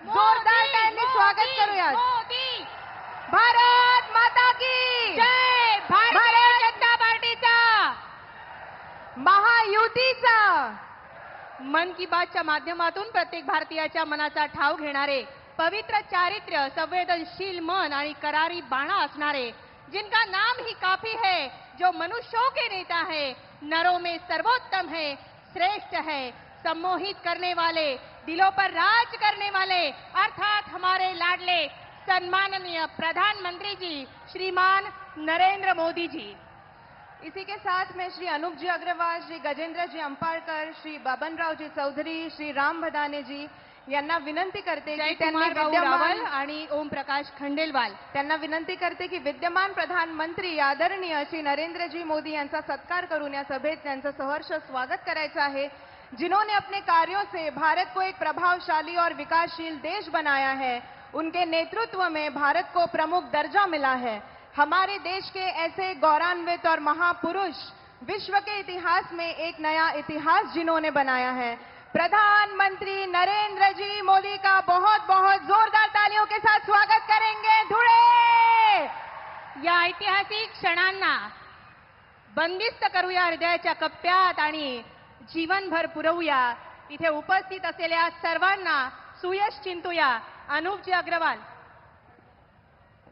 जोरदार टाळ्यांनी स्वागत करूयात. मोदी भारत माता की जय. भारतीय जनता पार्टीचा महायुतीचा मन की बातच्या माध्यमातून प्रत्येक भारतीयाच्या मनाचा ठाव घेणारे, पवित्र चारित्र्य, संवेदनशील मन आणि करारी बाणा असणारे, जिनका नाम ही काफी है, जो मनुष्यों के नेता है, नरों में सर्वोत्तम है, श्रेष्ठ है, सम्मोहित करने वाले, दिलों पर राज करने वाले, अर्थात हमारे लाडले सम्माननीय प्रधानमंत्री जी श्रीमान नरेंद्र मोदी जी. इसी के साथ में श्री अनूप जी अग्रवाल, श्री गजेंद्र जी अंपाळकर, श्री बबनराव जी चौधरी, श्री राम भदाने जी यांना विनंती करते की त्यांनी जयकुमार भाऊ रावल विद्यमान आणि ओम प्रकाश खंडेलवाल त्यांना विनंती करते की विद्यमान प्रधानमंत्री आदरणीय श्री नरेंद्र जी मोदी यांचा सत्कार करून या सभेत त्यांचं सहर्ष स्वागत करायचं आहे, जिन्होंने अपने कार्यों से भारत को एक प्रभावशाली और विकासशील देश बनाया है. उनके नेतृत्व में भारत को प्रमुख दर्जा मिला है. हमारे देश के ऐसे गौरवान्वित और महापुरुष विश्व के इतिहास में एक नया इतिहास जिन्होंने बनाया है. प्रधानमंत्री नरेंद्र जी मोदी का बहुत बहुत जोरदार तालियों के साथ स्वागत करेंगे. धुळे. या ऐतिहासिक क्षणांना बंदिस्त करूया हृदयाच्या कप्प्यात आणि जीवनभर पुरवूया. इथे उपस्थित असलेल्या सर्वांना सुयश चिंतूया. अनूपजी अग्रवाल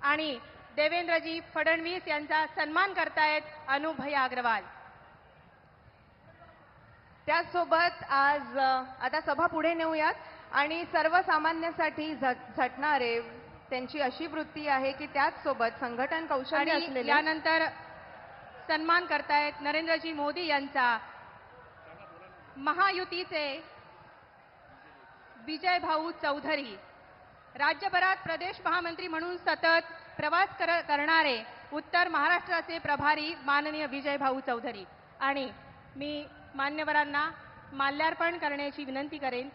आणि देवेंद्रजी फडणवीस यांचा सन्मान करतायत अनूप भैया अग्रवाल. त्याचसोबत आज आता सभा पुढे नेऊयात आणि सर्वसामान्यांसाठी झटणारे त्यांची अशी वृत्ती आहे की त्याचसोबत संघटन कौशल्य आणि असलेले यानंतर सन्मान करतायत नरेंद्रजी मोदी यांचा महायुतीचे विजय भाऊ चौधरी, राज्यभरात प्रदेश महामंत्री म्हणून सतत प्रवास करणारे उत्तर महाराष्ट्राचे प्रभारी माननीय विजय भाऊ चौधरी. आणि मी मान्यवरांना माल्यार्पण करण्याची विनंती करेन.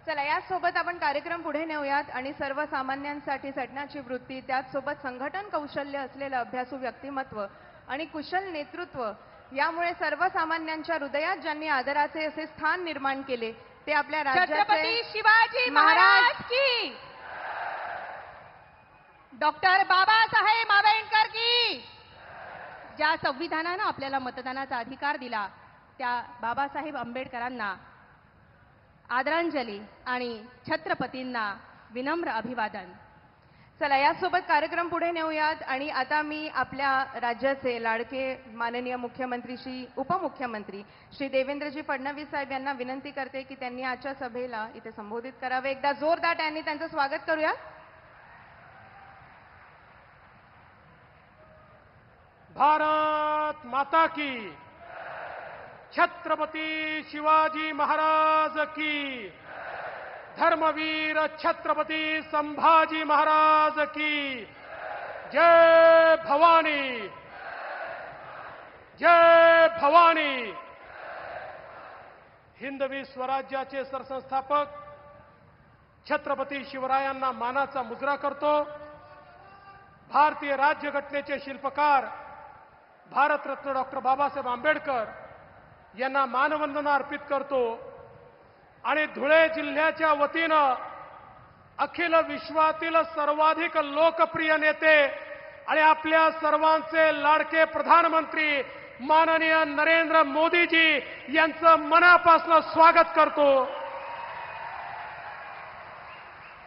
चला यासोबत आपण कार्यक्रम पुढे नेऊयात आणि सर्वसामान्यांसाठी झटण्याची वृत्ती, त्याचसोबत संघटन कौशल्य असलेलं अभ्यासू व्यक्तिमत्व आणि कुशल नेतृत्व यामुळे सर्वसामान्यांच्या हृदयात ज्यांनी आदराचे असे स्थान निर्माण केले ते आपल्या छत्रपती राज्याचे शिवाजी महाराज की, डॉक्टर बाबासाहेब आंबेडकर की. ज्या संविधानानं आपल्याला मतदानाचा अधिकार दिला त्या बाबासाहेब आंबेडकरांना आदरांजली आणि छत्रपतींना विनम्र अभिवादन. चला यासोबत कार्यक्रम पुढे नेऊयात आणि आता मी आपल्या राज्याचे लाडके माननीय मुख्यमंत्री श्री उपमुख्यमंत्री श्री देवेंद्रजी फडणवीस साहेब यांना विनंती करते की त्यांनी आजच्या सभेला इथे संबोधित करावे. एकदा जोरदार टाळ्यांनी त्यांचं स्वागत करूया. भारत माता की, छत्रपती शिवाजी महाराज की, धर्मवीर छत्रपती संभाजी महाराज की, जय भवानी, जय भवानी. हिंदवी स्वराज्याचे सरसंस्थापक छत्रपती शिवरायांना मानाचा मुजरा करतो. भारतीय राज्यघटनेचे शिल्पकार भारतरत्न डॉक्टर बाबासाहेब आंबेडकर यांना मानवंदना अर्पित करतो आणि धुळे जिल्ह्याच्या वतीनं अखिल विश्वातील सर्वाधिक लोकप्रिय नेते आणि आपल्या सर्वांचे लाडके प्रधानमंत्री माननीय नरेंद्र मोदीजी यांचं मनापासून स्वागत करतो.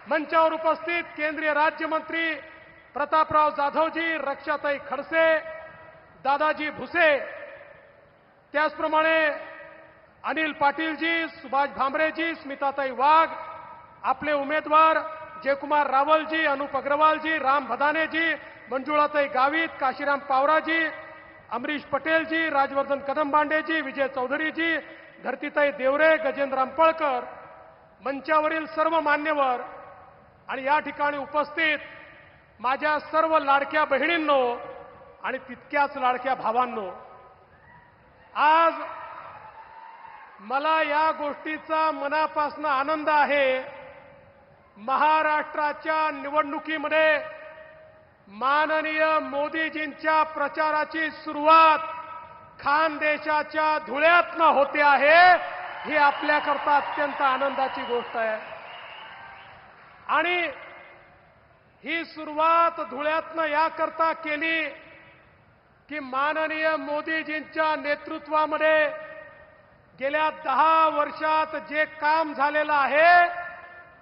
मंचावर उपस्थित केंद्रीय राज्यमंत्री प्रतापराव जाधवजी, रक्षाताई खडसे, दादाजी भुसे, त्याचप्रमाणे अनिल पाटीलजी, सुभाष भामरेजी, स्मिताताई वाघ, आपले उमेदवार जयकुमार रावलजी, अनूप अग्रवालजी, राम भदानेजी, मंजुळाताई गावित, काशीराम पावराजी, अमरीश पटेलजी, राजवर्धन कदमबांडेजी, विजय चौधरीजी, धरतीताई देवरे, गजेंद्र अंपळकर, मंचावरील सर्व मान्यवर आणि या ठिकाणी उपस्थित माझ्या सर्व लाडक्या बहिणींनो आणि तितक्याच लाडक्या भावांनो, आज मला या गोष्टीचा मनापासून आनंद आहे. महाराष्ट्राच्या निवडणुकीमध्ये माननीय मोदीजींच्या प्रचाराची सुरुवात खानदेशाच्या धुळ्यातनं होते आहे ही आपल्याकरता अत्यंत आनंदाची गोष्ट आहे. आणि ही सुरुवात धुळ्यातनं याकरता केली की माननीय मोदीजींच्या नेतृत्वामध्ये गेल्या 10 वर्षात जे काम झालेलं आहे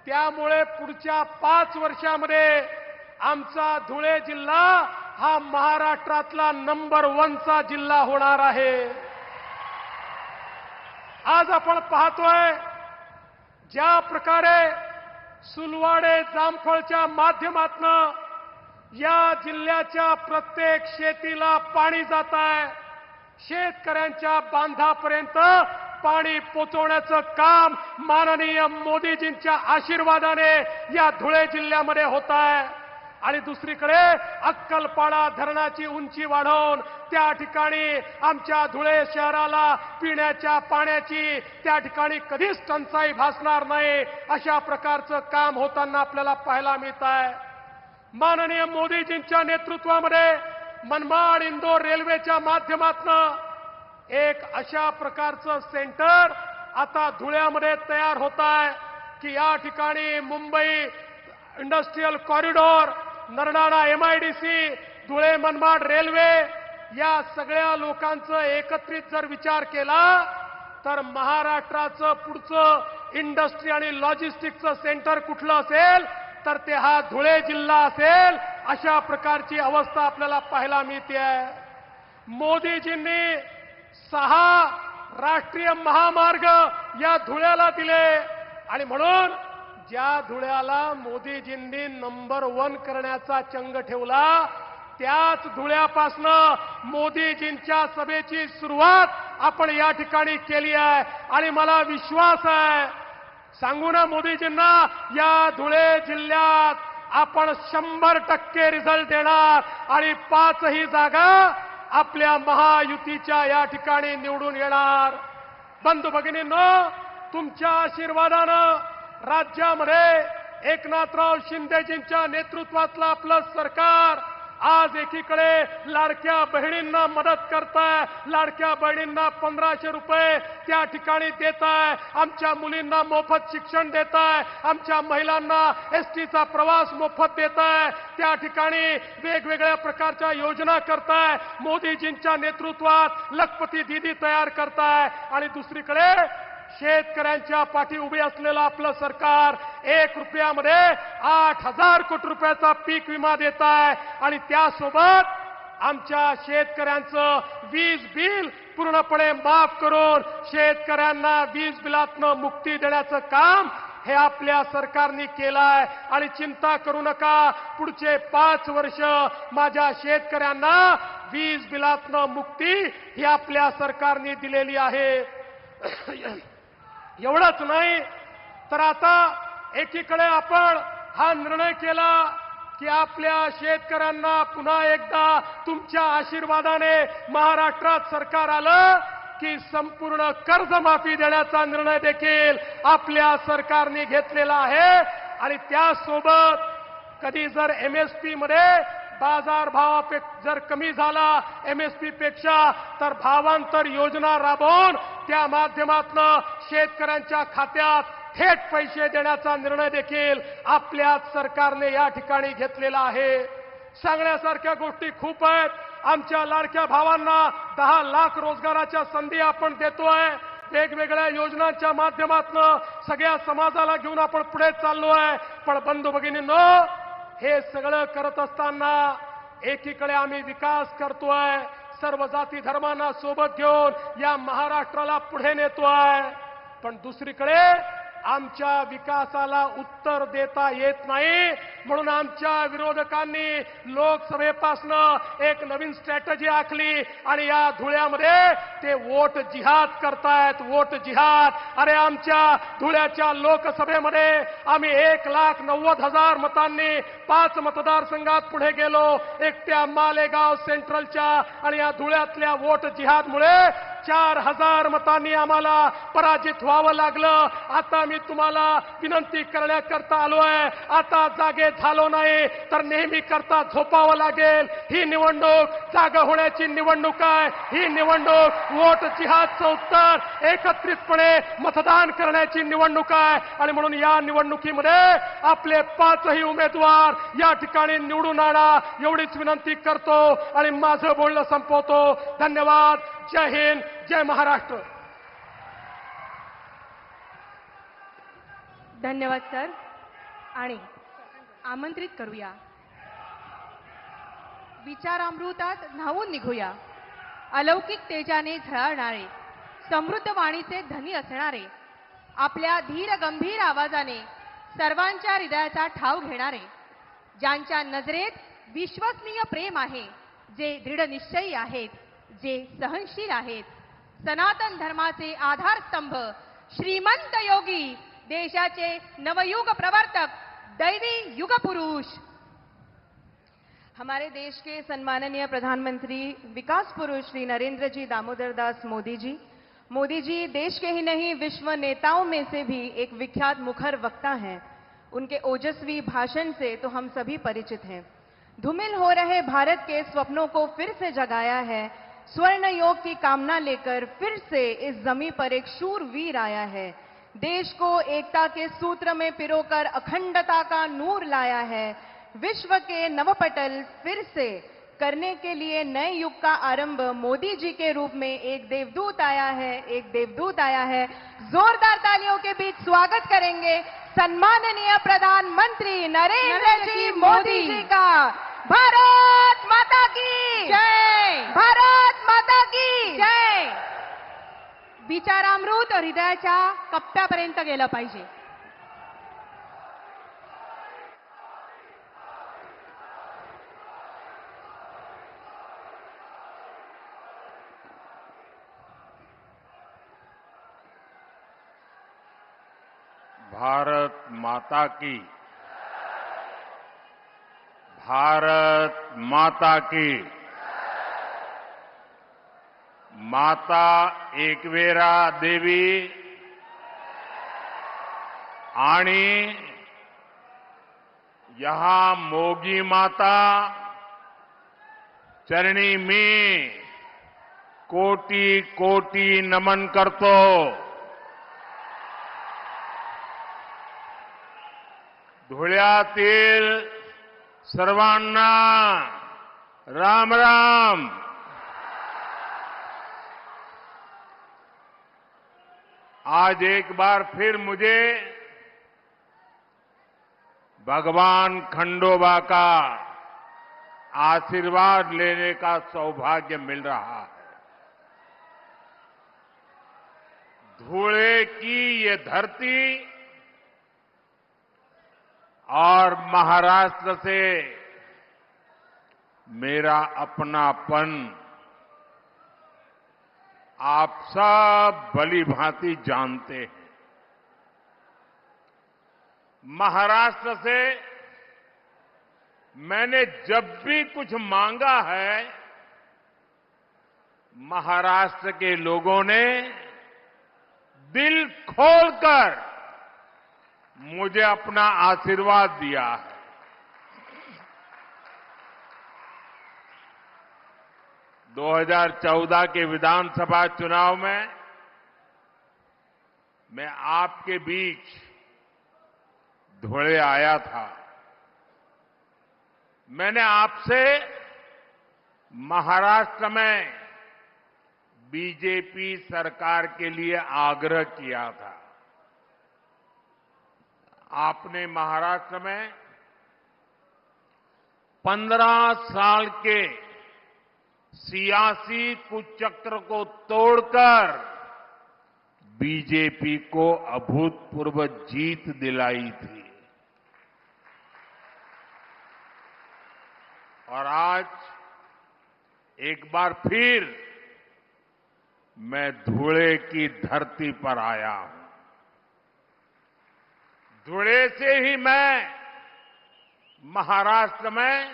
त्यामुळे पुढच्या 5 वर्षामध्ये आमचा धुळे जिल्हा हा महाराष्ट्रातला नंबर 1चा जिल्हा होणार आहे. आज आपण पाहतोय ज्या प्रकारे सुलवाडे जामफळच्या माध्यमातनं या जिल्ह्याच्या प्रत्येक शेतीला पाणी जात आहे. शेतकऱ्यांच्या बांधापर्यंत पाणी पोचवण्याचं काम माननीय मोदीजींच्या आशीर्वादाने या धुळे जिल्ह्यामध्ये होत आहे. आणि दुसरीकडे अक्कलपाडा धरणाची उंची वाढवून त्या ठिकाणी आमच्या धुळे शहराला पिण्याच्या पाण्याची त्या ठिकाणी कधीच टंचाई भासणार नाही अशा प्रकारचं काम होताना आपल्याला पाहायला मिळत आहे. माननीय मोदीजींच्या नेतृत्वामध्ये मनमाड इंदोर रेल्वेच्या माध्यमातून एक अशा प्रकारचं सेंटर आता धुळ्यामध्ये तयार होत आहे की या ठिकाणी Mumbai industrial corridor, Nardana MIDC, Dhule Manmad railway या सगळ्या लोकांचं एकत्रित जर विचार केला तर महाराष्ट्राचं पुढचं इंडस्ट्री आणि लॉजिस्टिक्सचं सेंटर कुठलं असेल तर ते हा धुळे जिल्हा असेल. अशा प्रकारची अवस्था आपल्याला पाहायला मिळते आहे. मोदीजींनी 6 राष्ट्रीय महामार्ग या धुळ्याला दिले आणि म्हणून ज्या धुळ्याला मोदीजींनी नंबर 1 करण्याचा चंग ठेवला त्याच धुळ्यापासनं मोदीजींच्या सभेची सुरुवात आपण या ठिकाणी केली आहे. आणि मला विश्वास आहे, सांगू ना मोदीजींना, या धुळे जिल्ह्यात आपण 100% रिझल्ट देणार आणि 5ही जागा आपल्या महायुतीच्या या ठिकाणी निवडून येणार. बंधू भगिनींनो, तुमच्या आशीर्वादानं राज्यामध्ये एकनाथराव शिंदेजींच्या नेतृत्वातलं आपलं सरकार आज एकीकडे लाडक्या बहिणींना मदत करताय. लाडक्या बहिणींना 1500 रुपये त्या ठिकाणी देताय. आमच्या मुलींना मोफत शिक्षण देताय. आमच्या महिलांना एसटीचा प्रवास मोफत देताय. त्या ठिकाणी वेगवेगळ्या प्रकारच्या योजना करताय. मोदीजींच्या नेतृत्वात लखपती दीदी तयार करताय. आणि दुसरीकडे शेतकऱ्यांच्या पाठी उभी असलेलं आपलं सरकार 1 रुपयामध्ये 8000 कोटी रुपयाचा पीक विमा देत आहे. आणि त्यासोबत आमच्या शेतकऱ्यांचं वीज बिल पूर्णपणे माफ करून शेतकऱ्यांना वीज बिलातनं मुक्ती देण्याचं काम हे आपल्या सरकारने केलं आहे. आणि चिंता करू नका, पुढचे 5 वर्ष माझ्या शेतकऱ्यांना वीज बिलातनं मुक्ती ही आपल्या सरकारने दिलेली आहे. एवढंच नाही तर आता एकीकडे आपण हा निर्णय केला की आपल्या शेतकऱ्यांना पुन्हा एकदा तुमच्या आशीर्वादाने महाराष्ट्रात सरकार आलं की संपूर्ण कर्जमाफी देण्याचा निर्णय देखील आपल्या सरकारने घेतलेला आहे. आणि त्यासोबत कधी जर MSP मध्ये बाजारभाव जर कमी झाला MSP पेक्षा तर भावांतर योजना राबवून त्या माध्यमातून शेतकऱ्यांच्या खात्यात थेट पैसे देण्याचा निर्णय देखील आपल्याच सरकारने या ठिकाणी घेतलेला आहे. सांगण्यासारख्या गोष्टी खूप आहेत. आमच्या लाडक्या भावांना 10 लाख रोजगाराच्या संधी आपण देतोय. वेगवेगळ्या योजनांच्या माध्यमातून सगळ्या समाजाला घेऊन आपण पुढे चाललो आहे. पण बंधू भगिनींनो, हे सगळं करत असताना एकीकडे आम्ही विकास करतोय, सर्व जाती धर्मांना सोबत घेऊन या महाराष्ट्राला पुढे नेतोय. पण दुसरीकडे आमच्या विकासाला उत्तर देता येत नाही म्हणून आमच्या विरोधकांनी लोकसभेपासनं एक नवीन स्ट्रॅटेजी आखली आणि या धुळ्यामध्ये ते वोट जिहाद करतायत. वोट जिहाद. अरे आमच्या धुळ्याच्या लोकसभेमध्ये आम्ही 1,90,000 मतांनी 5 मतदारसंघात पुढे गेलो. एकट्या मालेगाव सेंट्रलच्या आणि या धुळ्यातल्या वोट जिहादमुळे 4000 मतांनी आम्हाला पराजित व्हावं लागलं. आता मी तुम्हाला विनंती करण्याकरता आलोय. आता जागे झालो नाही तर नेहमी करता झोपावं लागेल. ही निवडणूक जागा होण्याची निवडणूक आहे. ही निवडणूक वोट जिहादचं उत्तर एकत्रितपणे मतदान करण्याची निवडणूक आहे. आणि म्हणून या निवडणुकीमध्ये आपले 5ही उमेदवार या ठिकाणी निवडून आणा एवढीच विनंती करतो आणि माझं बोलणं संपवतो. धन्यवाद. जय हिंद, जय महाराष्ट्र. धन्यवाद सर. आणि आमंत्रित करूया विचारामृतात न्हावून निघूया अलौकिक तेजाने झळाळणारे, समृद्ध वाणीचे धनी असणारे, आपल्या धीर गंभीर आवाजाने सर्वांच्या हृदयाचा ठाव घेणारे, ज्यांच्या नजरेत विश्वसनीय प्रेम आहे, जे दृढ निश्चयी आहेत, जे सहनशील आहेत, सनातन धर्माचे आधारस्तंभ, श्रीमंत योगी, देशाचे नवयुग प्रवर्तक, दैवी युग पुरुष, हमारे देश के सम्माननीय प्रधानमंत्री विकास पुरुष श्री नरेंद्र जी दामोदर दास मोदी जी. मोदी जी देश के ही नहीं विश्व नेताओं में से भी एक विख्यात मुखर वक्ता हैं. उनके ओजस्वी भाषण से तो हम सभी परिचित हैं. धूमिल हो रहे भारत के स्वप्नों को फिर से जगाया है. स्वर्ण योग की कामना लेकर फिर से इस जमीन पर एक शूरवीर आया है. देश को एकता के सूत्र में पिरोकर अखंडता का नूर लाया है. विश्व के नवपटल फिर से करने के लिए नए युग का आरंभ मोदी जी के रूप में एक देवदूत आया है. एक देवदूत आया है. जोरदार तालियों के बीच स्वागत करेंगे सम्माननीय प्रधानमंत्री नरेंद्र जी मोदी जी का. भारत माता की जय. भारत माता की जय. विचारामृत हृदयाच्या कप्प्यापर्यंत गेलं पाहिजे. भारत माता की, भारत माता की. माता एकवेरा देवी आणि यहां मोगी माता चरणी मी कोटी कोटी नमन करतो. धुळ्यातील सर्वांना राम राम. आज एक बार फिर मुझे भगवान खंडोबा का आशीर्वाद लेने का सौभाग्य मिल रहा है. धुळे की ये धरती और महाराष्ट्र से मेरा अपनापन आप सब भली भांति जानते हैं. महाराष्ट्र से मैंने जब भी कुछ मांगा है, महाराष्ट्र के लोगों ने दिल खोलकर मुझे अपना आशीर्वाद दिया है. – 2014 के विधानसभा चुनाव में मैं आपके बीच धुळे आया था. मैंने आपसे महाराष्ट्र में बीजेपी सरकार के लिए आग्रह किया था. आपने महाराष्ट्र में 15 साल के सियासी कुचक्र को तोड़कर बीजेपी को अभूतपूर्व जीत दिलाई थी. और आज एक बार फिर मैं धुळे की धरती पर आया हूं. धुळे से ही मैं महाराष्ट्र में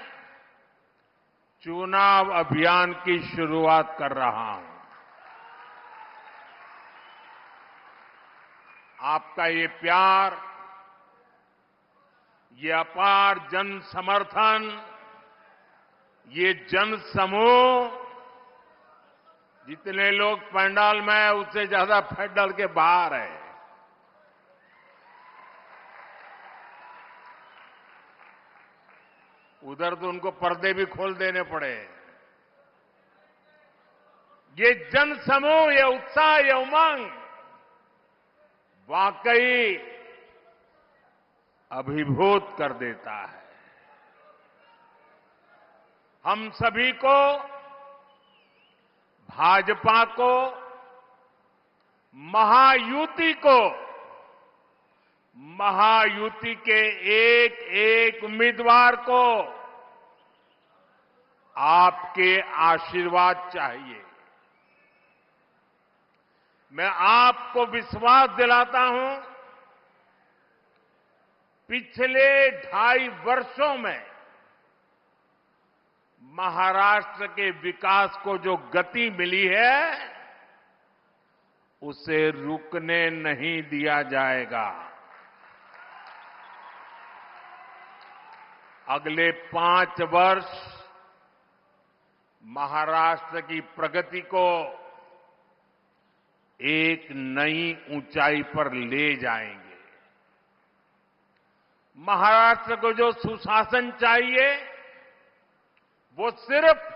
चुनाव अभियान की शुरुआत कर रहा हूं. आपका ये प्यार, ये अपार जन समर्थन, ये जन समूह, जितने लोग पंडाल में हैं, उससे ज्यादा पंडाल के बाहर है। उधर तो उनको पर्दे भी खोल देने पड़े। ये जन समूह, ये उत्साह, ये उमंग वाकई अभिभूत कर देता है। हम सभी को, भाजपा को, महायुति को, महायुति के एक एक उम्मीदवार को आपके आशीर्वाद चाहिए। मैं आपको विश्वास दिलाता हूं, पिछले 2.5 वर्षों में महाराष्ट्र के विकास को जो गति मिली है, उसे रुकने नहीं दिया जाएगा। अगले 5 वर्ष महाराष्ट्र की प्रगति को एक नई ऊंचाई पर ले जाएंगे। महाराष्ट्र को जो सुशासन चाहिए, वो सिर्फ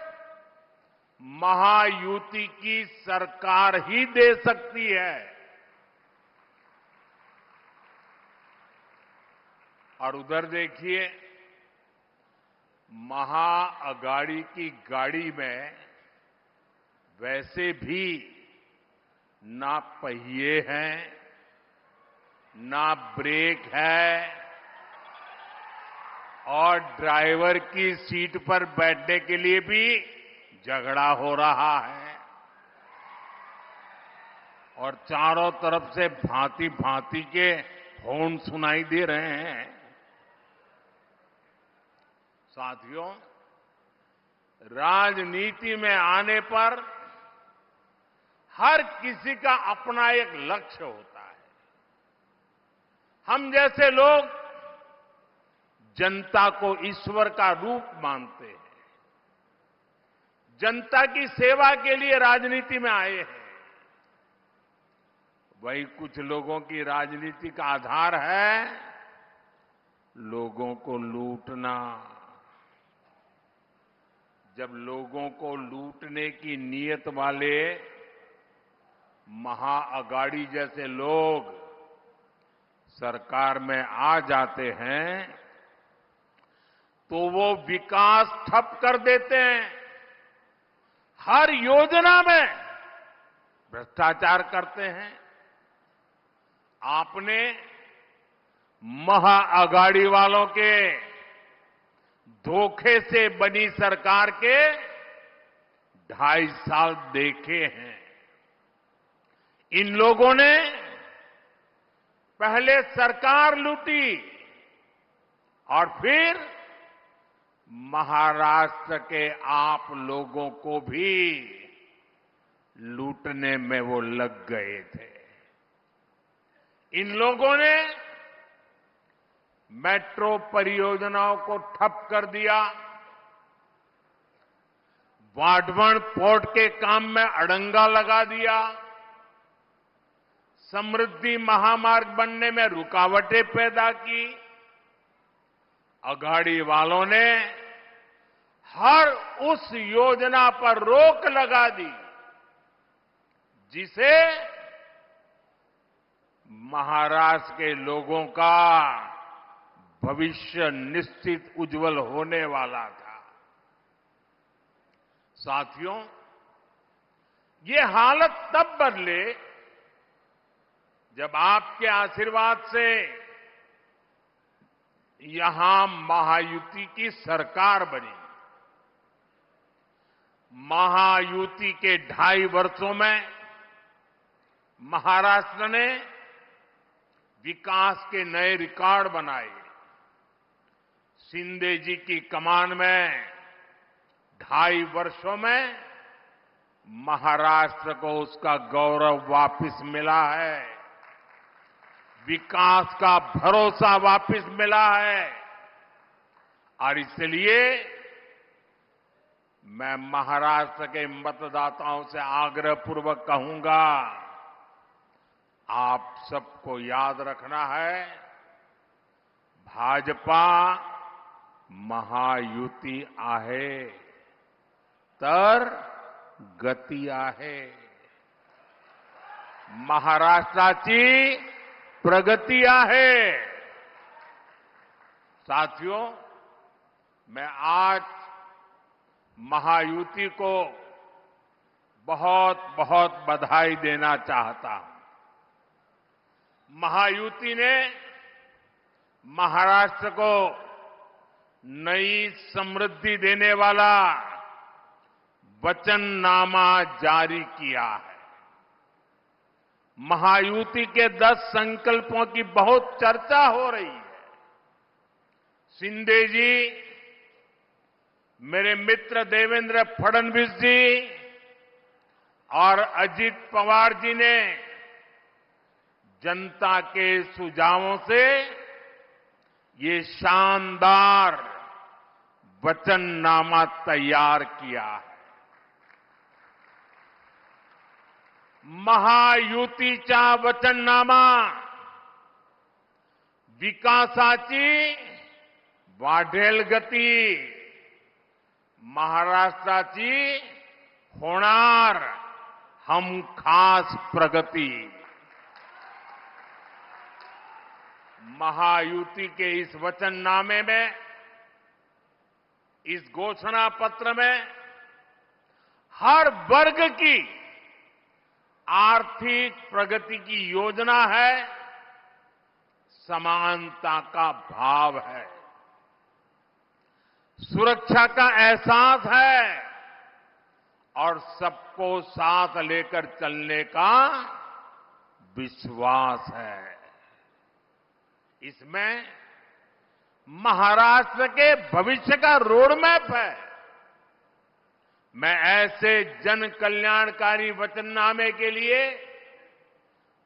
महायुति की सरकार ही दे सकती है। और उधर देखिए, महाअगाड़ी की गाड़ी में वैसे भी ना पहिए हैं, ना ब्रेक है, और ड्राइवर की सीट पर बैठने के लिए भी झगड़ा हो रहा है। और चारों तरफ से भांति भांति के हॉर्न सुनाई दे रहे हैं। साथियों, राजनीति में आने पर हर किसी का अपना एक लक्ष्य होता है। हम जैसे लोग जनता को ईश्वर का रूप मानते हैं, जनता की सेवा के लिए राजनीति में आए हैं। वही कुछ लोगों की राजनीति का आधार है लोगों को लूटना। जब लोगों को लूटने की नीयत वाले महाअगाड़ी जैसे लोग सरकार में आ जाते हैं, तो वो विकास ठप कर देते हैं। हर योजना में भ्रष्टाचार करते हैं। आपने महाअगाड़ी वालों के धोखे से बनी सरकार के 2.5 साल देखे हैं। इन लोगों ने पहले सरकार लूटी और फिर महाराष्ट्र के आप लोगों को भी लूटने में वो लग गए थे। इन लोगों ने मेट्रो परियोजनाओं को ठप कर दिया, वाढवण पोर्ट के काम में अड़ंगा लगा दिया, समृद्धि महामार्ग बनने में रुकावटें पैदा की। अगाड़ी वालों ने हर उस योजना पर रोक लगा दी जिसे महाराष्ट्र के लोगों का भविष्य निश्चित उज्जवल होने वाला था। साथियों, ये हालत तब बदले जब आपके आशीर्वाद से यहां महायुति की सरकार बनी। महायुति के 2.5 वर्षों में महाराष्ट्र ने विकास के नए रिकॉर्ड बनाए। शिंदे जी की कमान में 2.5 वर्षों में महाराष्ट्र को उसका गौरव वापस मिला है। विकास का भरोसा वापस मिला है। और इसलिए मैं महाराष्ट्र के मतदाताओं से आग्रहपूर्वक कहूंगा, आप सबको याद रखना है, भाजपा महायुती आहे तर गती आहे, महाराष्ट्राची प्रगती आहे। साथियों, मैं आज महायुति को बहुत बहुत बधाई देना चाहता हूं। महायुति ने महाराष्ट्र को नई समृद्धि देने वाला वचननामा जारी किया है। महायुति के 10 संकल्पों की बहुत चर्चा हो रही है। शिंदे जी, मेरे मित्र देवेंद्र फडणवीस जी और अजित पवार जी ने जनता के सुझावों से ये शानदार वचननामा तैयार किया है। महायुतीचा वचननामा विकासाची वाढेल गती, महाराष्ट्राची होणार हमखास प्रगती। महायुति के इस वचननामे में, इस घोषणा पत्र में हर वर्ग की आर्थिक प्रगति की योजना है, समानता का भाव है, सुरक्षा का एहसास है और सबको साथ लेकर चलने का विश्वास है। इसमें महाराष्ट्र के भविष्य का रोड मैप है। मैं ऐसे जन कल्याणकारी वचननामे के लिए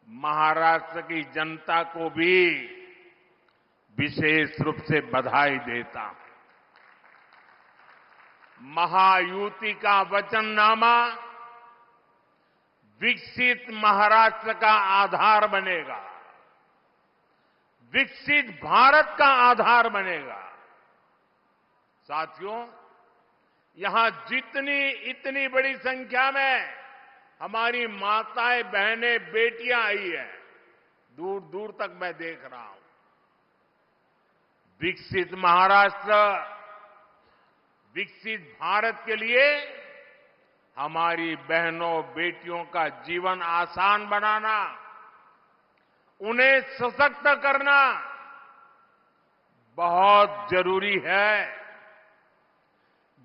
महाराष्ट्र की जनता को भी विशेष रूप से बधाई देता हूं। महायुति का वचननामा विकसित महाराष्ट्र का आधार बनेगा, विकसित भारत का आधार बनेगा। साथियों, यहां इतनी बड़ी संख्या में हमारी माताएं, बहनें, बेटियां आई हैं, दूर दूर तक मैं देख रहा हूं। विकसित महाराष्ट्र, विकसित भारत के लिए हमारी बहनों, बेटियों का जीवन आसान बनाना, उन्हें सशक्त करना बहुत जरूरी है।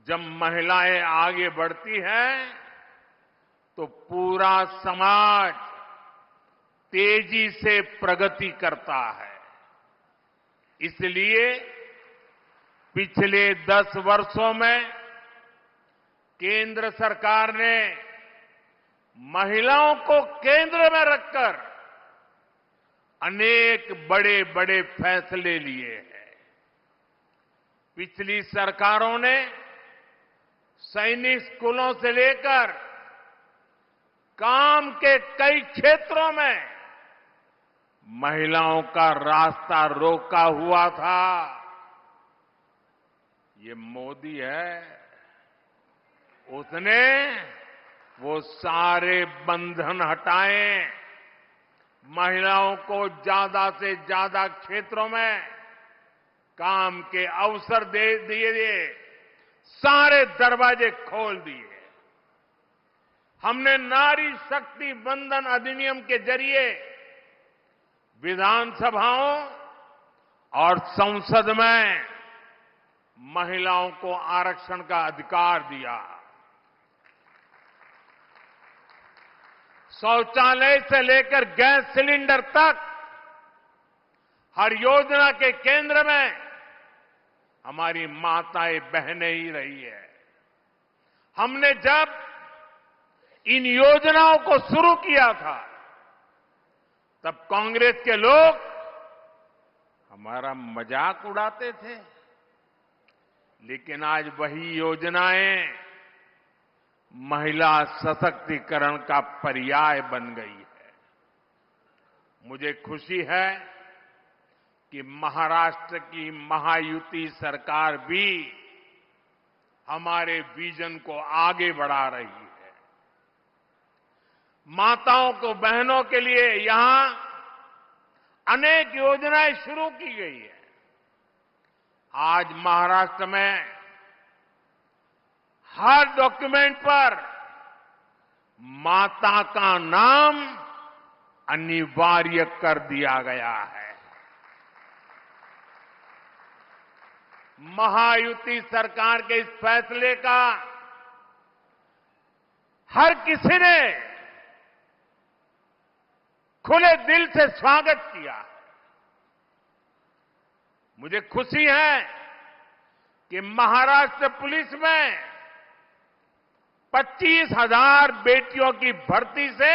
जब महिलाएं आगे बढ़ती हैं तो पूरा समाज तेजी से प्रगति करता है। इसलिए पिछले 10 वर्षों में केंद्र सरकार ने महिलाओं को केंद्र में रखकर अनेक बड़े बड़े फैसले लिए हैं। पिछली सरकारों ने सैनिक स्कूलों से लेकर काम के कई क्षेत्रों में महिलाओं का रास्ता रोका हुआ था। ये मोदी है, उसने वो सारे बंधन हटाए, महिलाओं को ज्यादा से ज्यादा क्षेत्रों में काम के अवसर दे दिए, सारे दरवाजे खोल दिए। हमने नारी शक्ति बंधन अधिनियम के जरिए विधानसभाओं और संसद में महिलाओं को आरक्षण का अधिकार दिया। शौचालय से लेकर गैस सिलेंडर तक हर योजना के केंद्र में हमारी माताएं, बहनें ही रही है। हमने जब इन योजनाओं को शुरू किया था तब कांग्रेस के लोग हमारा मजाक उड़ाते थे, लेकिन आज वही योजनाएं महिला सशक्तिकरण का पर्याय बन गई है। मुझे खुशी है कि महाराष्ट्र की महायुति सरकार भी हमारे विजन को आगे बढ़ा रही है। माताओं को, बहनों के लिए यहां अनेक योजनाएं शुरू की गई है। आज महाराष्ट्र में हर डॉक्यूमेंट पर माता का नाम अनिवार्य कर दिया गया है। महायुति सरकार के इस फैसले का हर किसी ने खुले दिल से स्वागत किया। मुझे खुशी है कि महाराष्ट्र पुलिस में 25,000 बेटियों की भर्ती से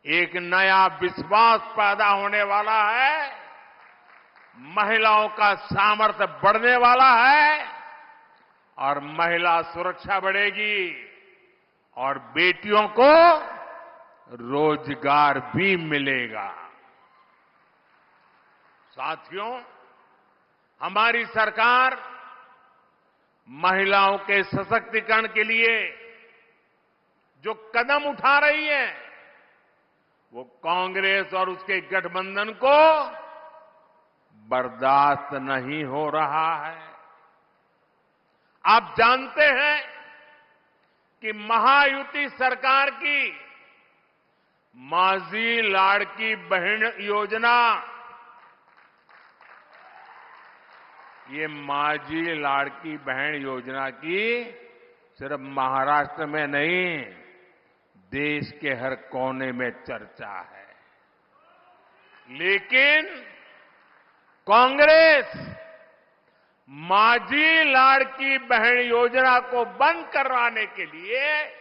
एक नया विश्वास पैदा होने वाला है, महिलाओं का सामर्थ्य बढ़ने वाला है और महिला सुरक्षा बढ़ेगी और बेटियों को रोजगार भी मिलेगा। साथियों, हमारी सरकार महिलाओं के सशक्तिकरण के लिए जो कदम उठा रही है वो कांग्रेस और उसके गठबंधन को बर्दाश्त नहीं हो रहा है। आप जानते हैं कि महायुति सरकार की माझी लाड़की बहन योजना, ये माझी लाड़की बहन योजना की सिर्फ महाराष्ट्र में नहीं, देश के हर कोने में चर्चा है। लेकिन कांग्रेस माझी लाड़की बहन योजना को बंद करवाने के लिए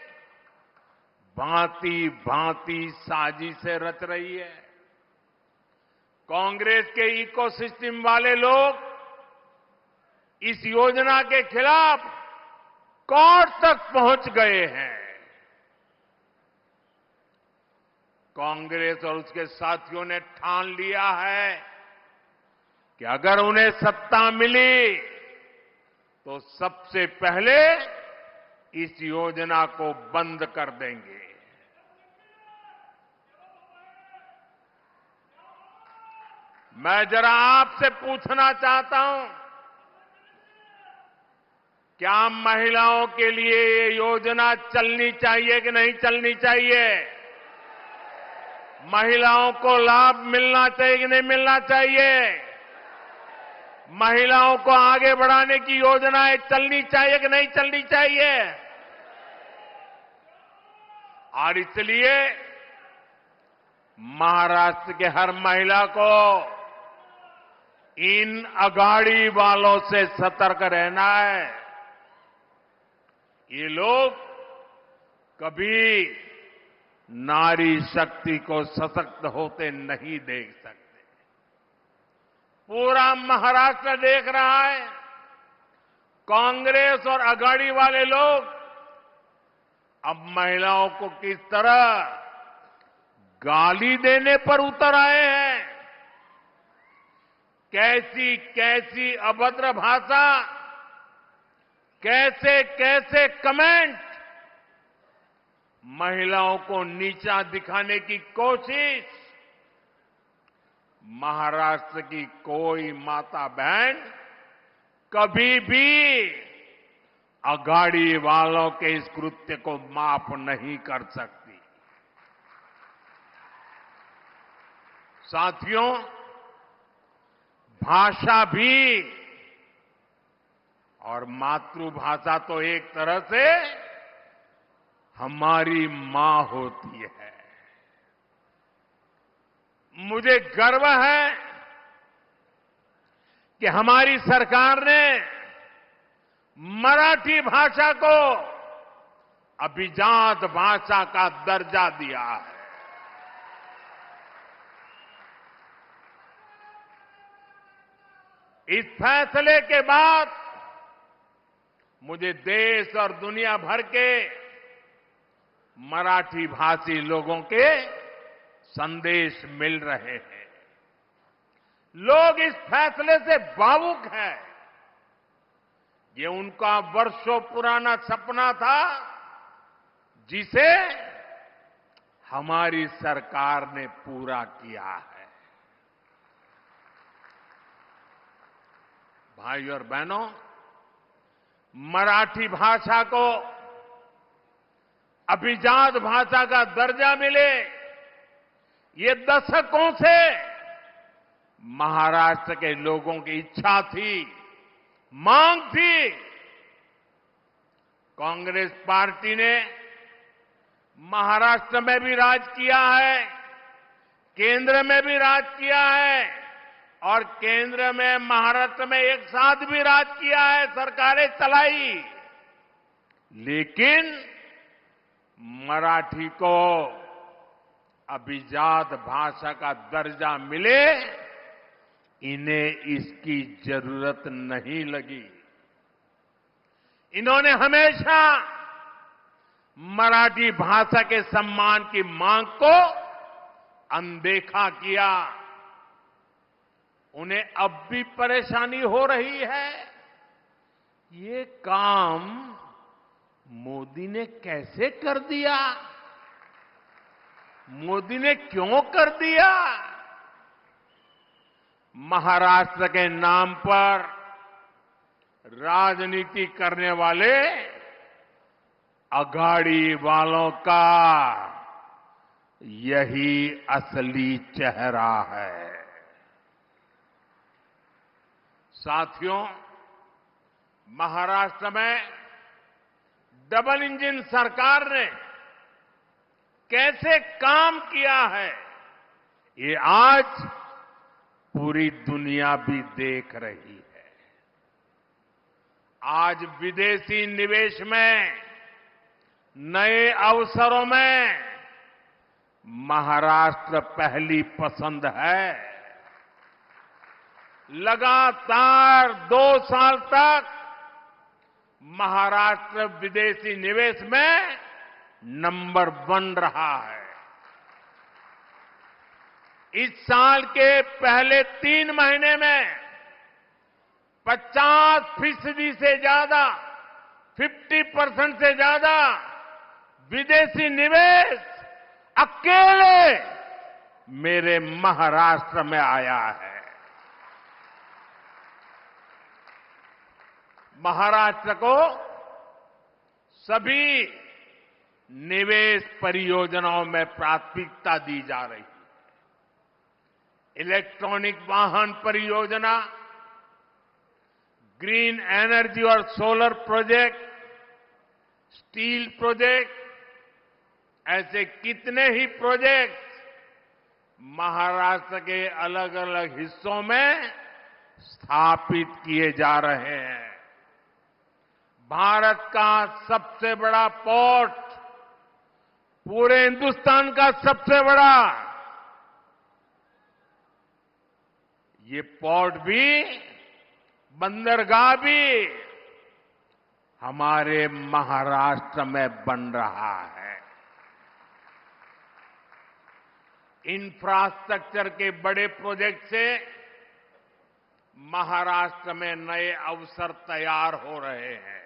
भांति भांति साजिशें रच रही है। कांग्रेस के इकोसिस्टम वाले लोग इस योजना के खिलाफ कोर्ट तक पहुंच गए हैं। कांग्रेस और उसके साथियों ने ठान लिया है कि अगर उन्हें सत्ता मिली तो सबसे पहले इस योजना को बंद कर देंगे। मैं जरा आपसे पूछना चाहता हूं, क्या महिलाओं के लिए ये योजना चलनी चाहिए कि नहीं चलनी चाहिए? महिलाओं को लाभ मिलना चाहिए कि नहीं मिलना चाहिए? महिलाओं को आगे बढ़ाने की योजनाएं चलनी चाहिए कि नहीं चलनी चाहिए? और इसलिए महाराष्ट्र के हर महिला को इन अगाड़ी वालों से सतर्क रहना है। ये लोग कभी नारी शक्ति को सशक्त होते नहीं देख सकते। पूरा महाराष्ट्र देख रहा है कांग्रेस और अगाड़ी वाले लोग अब महिलाओं को किस तरह गाली देने पर उतर आए हैं। कैसी कैसी अभद्र भाषा, कैसे कैसे कमेंट, महिलाओं को नीचा दिखाने की कोशिश। महाराष्ट्र की कोई माता बहन कभी भी अगाड़ी वालों के इस कृत्य को माफ नहीं कर सकती। साथियों, भाषा भी और मातृभाषा तो एक तरह से हमारी मां होती है। मुझे गर्व है कि हमारी सरकार ने मराठी भाषा को अभिजात भाषा का दर्जा दिया है। इस फैसले के बाद मुझे देश और दुनिया भर के मराठी भाषी लोगों के संदेश मिल रहे हैं। लोग इस फैसले से भावुक हैं। ये उनका वर्षों पुराना सपना था, जिसे हमारी सरकार ने पूरा किया है। भाइयों और बहनों, मराठी भाषा को अभिजात भाषा का दर्जा मिले, ये दशकों से महाराष्ट्र के लोगों की इच्छा थी, मांग थी। कांग्रेस पार्टी ने महाराष्ट्र में भी राज किया है, केंद्र में भी राज किया है और केंद्र में महाराष्ट्र में एक साथ भी राज किया है, सरकारें चलाई। लेकिन मराठी को अभिजात भाषा का दर्जा मिले, इन्हें इसकी जरूरत नहीं लगी। इन्होंने हमेशा मराठी भाषा के सम्मान की मांग को अनदेखा किया। उन्हें अब भी परेशानी हो रही है। ये काम मोदी ने कैसे कर दिया? मोदी ने क्यों कर दिया? महाराष्ट्र के नाम पर राजनीति करने वाले अघाड़ी वालों का यही असली चेहरा है। साथियों, महाराष्ट्र में डबल इंजन सरकार ने कैसे काम किया है, ये आज पूरी दुनिया भी देख रही है। आज विदेशी निवेश में, नए अवसरों में महाराष्ट्र पहली पसंद है। लगातार 2 साल तक महाराष्ट्र विदेशी निवेश में नंबर 1 रहा है। इस साल के पहले 3 महीने में 50% से ज्यादा, 50% से ज्यादा विदेशी निवेश अकेले मेरे महाराष्ट्र में आया है। महाराष्ट्र को सभी निवेश परियोजनाओं में प्राथमिकता दी जा रही है। इलेक्ट्रॉनिक वाहन परियोजना, ग्रीन एनर्जी और सोलर प्रोजेक्ट, स्टील प्रोजेक्ट, ऐसे कितने ही प्रोजेक्ट महाराष्ट्र के अलग अलग हिस्सों में स्थापित किए जा रहे हैं। भारत का सबसे बड़ा पोर्ट, पूरे हिंदुस्तान का सबसे बड़ा, ये पोर्ट भी, बंदरगाह भी हमारे महाराष्ट्र में बन रहा है। इंफ्रास्ट्रक्चर के बड़े प्रोजेक्ट से महाराष्ट्र में नए अवसर तैयार हो रहे हैं।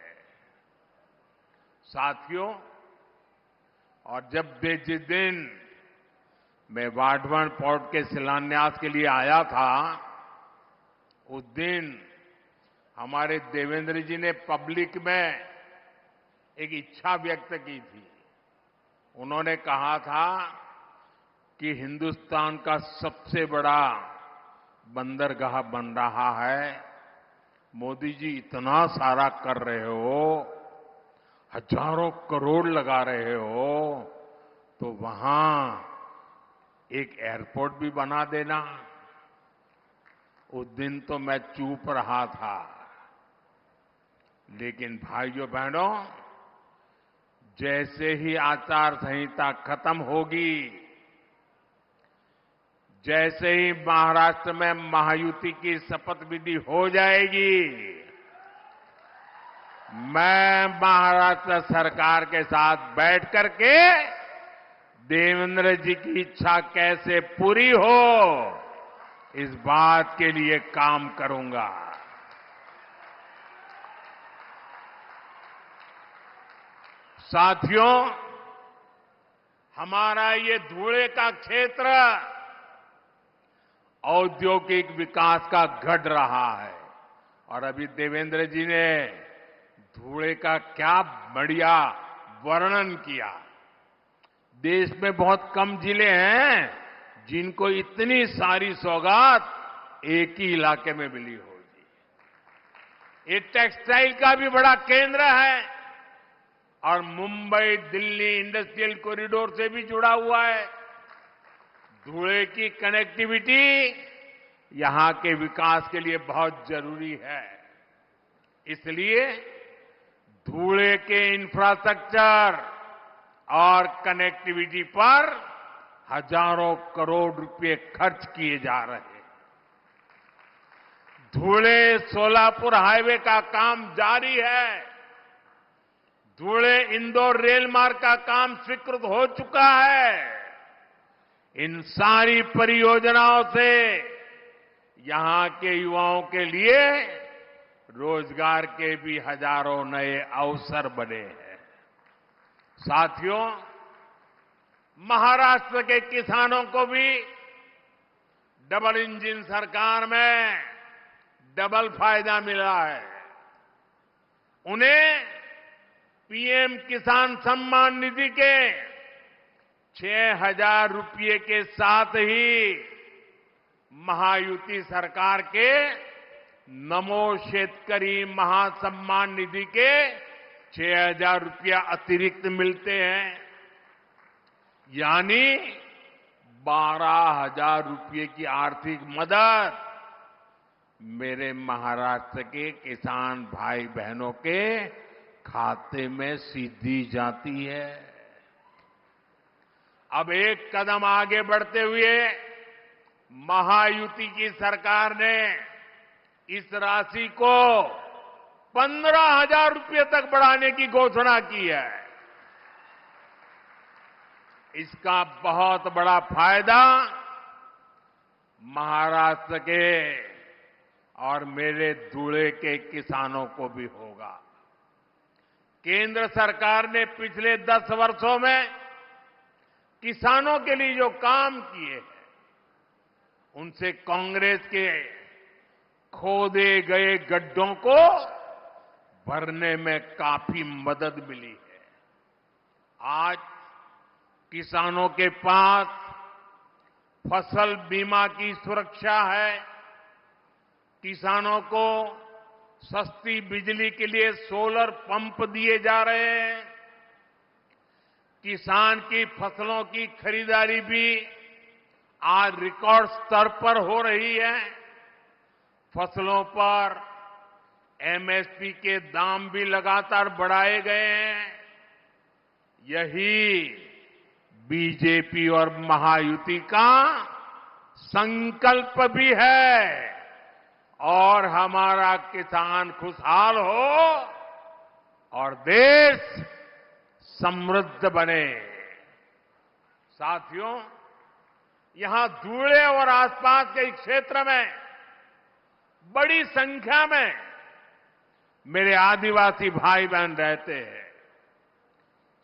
साथियों, और जिस दिन मैं वाढवण पोर्ट के शिलान्यास के लिए आया था, उस दिन हमारे देवेंद्र जी ने पब्लिक में एक इच्छा व्यक्त की थी। उन्होंने कहा था कि हिंदुस्तान का सबसे बड़ा बंदरगाह बन रहा है। मोदी जी इतना सारा कर रहे हो, हजारों करोड़ लगा रहे हो, तो वहां एक एयरपोर्ट भी बना देना। उस दिन तो मैं चुप रहा था, लेकिन भाइयों बहनों, जैसे ही आचार संहिता खत्म होगी, जैसे ही महाराष्ट्र में महायुति की शपथ विधि हो जाएगी, मैं महाराष्ट्र सरकार के साथ बैठ करके देवेंद्र जी की इच्छा कैसे पूरी हो, इस बात के लिए काम करूंगा। साथियों, हमारा ये धुले का क्षेत्र औद्योगिक विकास का गढ़ रहा है और अभी देवेंद्र जी ने धुले का क्या बढ़िया वर्णन किया। देश में बहुत कम जिले हैं जिनको इतनी सारी सौगात एक ही इलाके में मिली होगी। ये टेक्सटाइल का भी बड़ा केंद्र है और मुंबई दिल्ली इंडस्ट्रियल कॉरिडोर से भी जुड़ा हुआ है। धुले की कनेक्टिविटी यहां के विकास के लिए बहुत जरूरी है। इसलिए धुले के इंफ्रास्ट्रक्चर और कनेक्टिविटी पर हजारों करोड़ रुपए खर्च किए जा रहे हैं। धुले सोलापुर हाईवे का काम जारी है। धुले इंदौर रेल मार्ग का काम स्वीकृत हो चुका है। इन सारी परियोजनाओं से यहां के युवाओं के लिए रोजगार के भी हजारों नए अवसर बने हैं। साथियों, महाराष्ट्र के किसानों को भी डबल इंजन सरकार में डबल फायदा मिला है। उन्हें पीएम किसान सम्मान निधि के 6,000 रुपये के साथ ही महायुति सरकार के नमो शेतकरी महासम्मान निधि के 6,000 रुपया अतिरिक्त मिलते हैं, यानी 12,000 रुपये की आर्थिक मदद मेरे महाराष्ट्र के किसान भाई बहनों के खाते में सीधी जाती है। अब एक कदम आगे बढ़ते हुए महायुति की सरकार ने इस राशि को 15,000 रुपये तक बढ़ाने की घोषणा की है। इसका बहुत बड़ा फायदा महाराष्ट्र के और मेरे धुले के किसानों को भी होगा। केंद्र सरकार ने पिछले 10 वर्षों में किसानों के लिए जो काम किए हैं, उनसे कांग्रेस के खोदे गए गड्ढों को भरने में काफी मदद मिली है। आज किसानों के पास फसल बीमा की सुरक्षा है। किसानों को सस्ती बिजली के लिए सोलर पंप दिए जा रहे हैं। किसान की फसलों की खरीदारी भी आज रिकॉर्ड स्तर पर हो रही है। फसलों पर एमएसपी के दाम भी लगातार बढ़ाए गए हैं। यही बीजेपी और महायुति का संकल्प भी है और हमारा किसान खुशहाल हो और देश समृद्ध बने। साथियों, यहां धुले और आसपास के क्षेत्र में बड़ी संख्या में मेरे आदिवासी भाई बहन रहते हैं।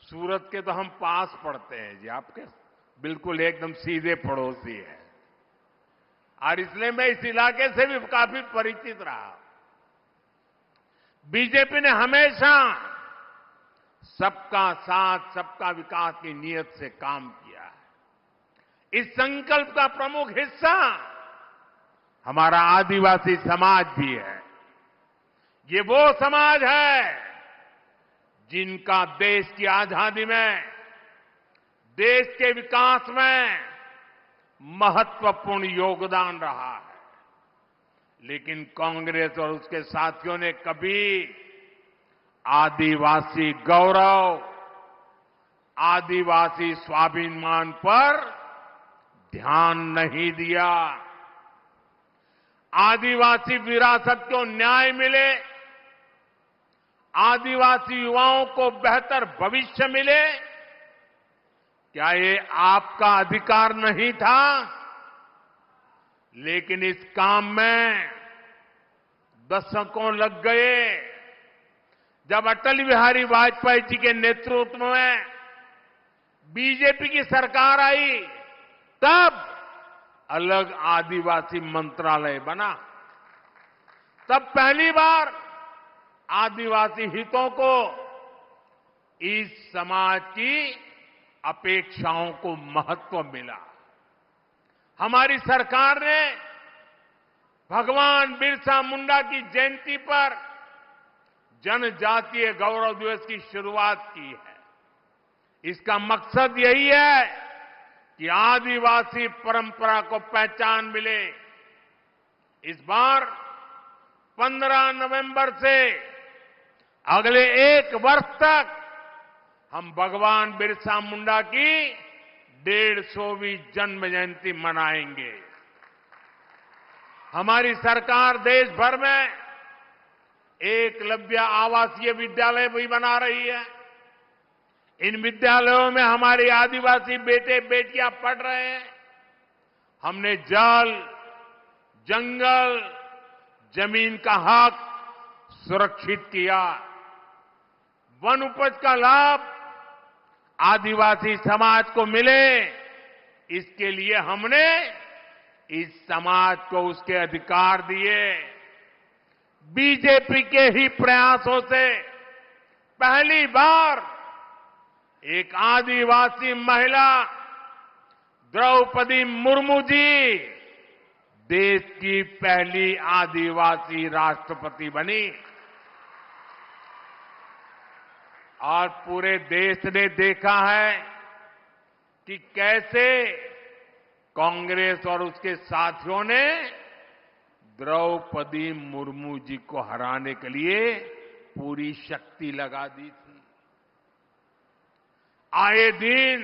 सूरत के तो हम पास पड़ते हैं जी, आपके बिल्कुल एकदम सीधे पड़ोसी हैं और इसलिए मैं इस इलाके से भी काफी परिचित रहा। बीजेपी ने हमेशा सबका साथ सबका विकास की नीयत से काम किया है। इस संकल्प का प्रमुख हिस्सा हमारा आदिवासी समाज भी है। ये वो समाज है जिनका देश की आजादी में, देश के विकास में महत्वपूर्ण योगदान रहा है। लेकिन कांग्रेस और उसके साथियों ने कभी आदिवासी गौरव, आदिवासी स्वाभिमान पर ध्यान नहीं दिया। आदिवासी विरासत को न्याय मिले, आदिवासी युवाओं को बेहतर भविष्य मिले, क्या ये आपका अधिकार नहीं था? लेकिन इस काम में दशकों लग गए। जब अटल बिहारी वाजपेयी जी के नेतृत्व में बीजेपी की सरकार आई, तब अलग आदिवासी मंत्रालय बना। तब पहली बार आदिवासी हितों को, इस समाज की अपेक्षाओं को महत्व मिला। हमारी सरकार ने भगवान बिरसा मुंडा की जयंती पर जनजातीय गौरव दिवस की शुरुआत की है। इसका मकसद यही है कि आदिवासी परंपरा को पहचान मिले। इस बार 15 नवंबर से अगले 1 वर्ष तक हम भगवान बिरसा मुंडा की 150वीं जन्म जयंती मनाएंगे। हमारी सरकार देश भर में एकलव्य आवासीय विद्यालय भी बना रही है। इन विद्यालयों में हमारे आदिवासी बेटे बेटियां पढ़ रहे हैं। हमने जल, जंगल, जमीन का हक सुरक्षित किया। वन उपज का लाभ आदिवासी समाज को मिले, इसके लिए हमने इस समाज को उसके अधिकार दिए। बीजेपी के ही प्रयासों से पहली बार एक आदिवासी महिला द्रौपदी मुर्मू जी देश की पहली आदिवासी राष्ट्रपति बनी। और पूरे देश ने देखा है कि कैसे कांग्रेस और उसके साथियों ने द्रौपदी मुर्मू जी को हराने के लिए पूरी शक्ति लगा दी थी। आए दिन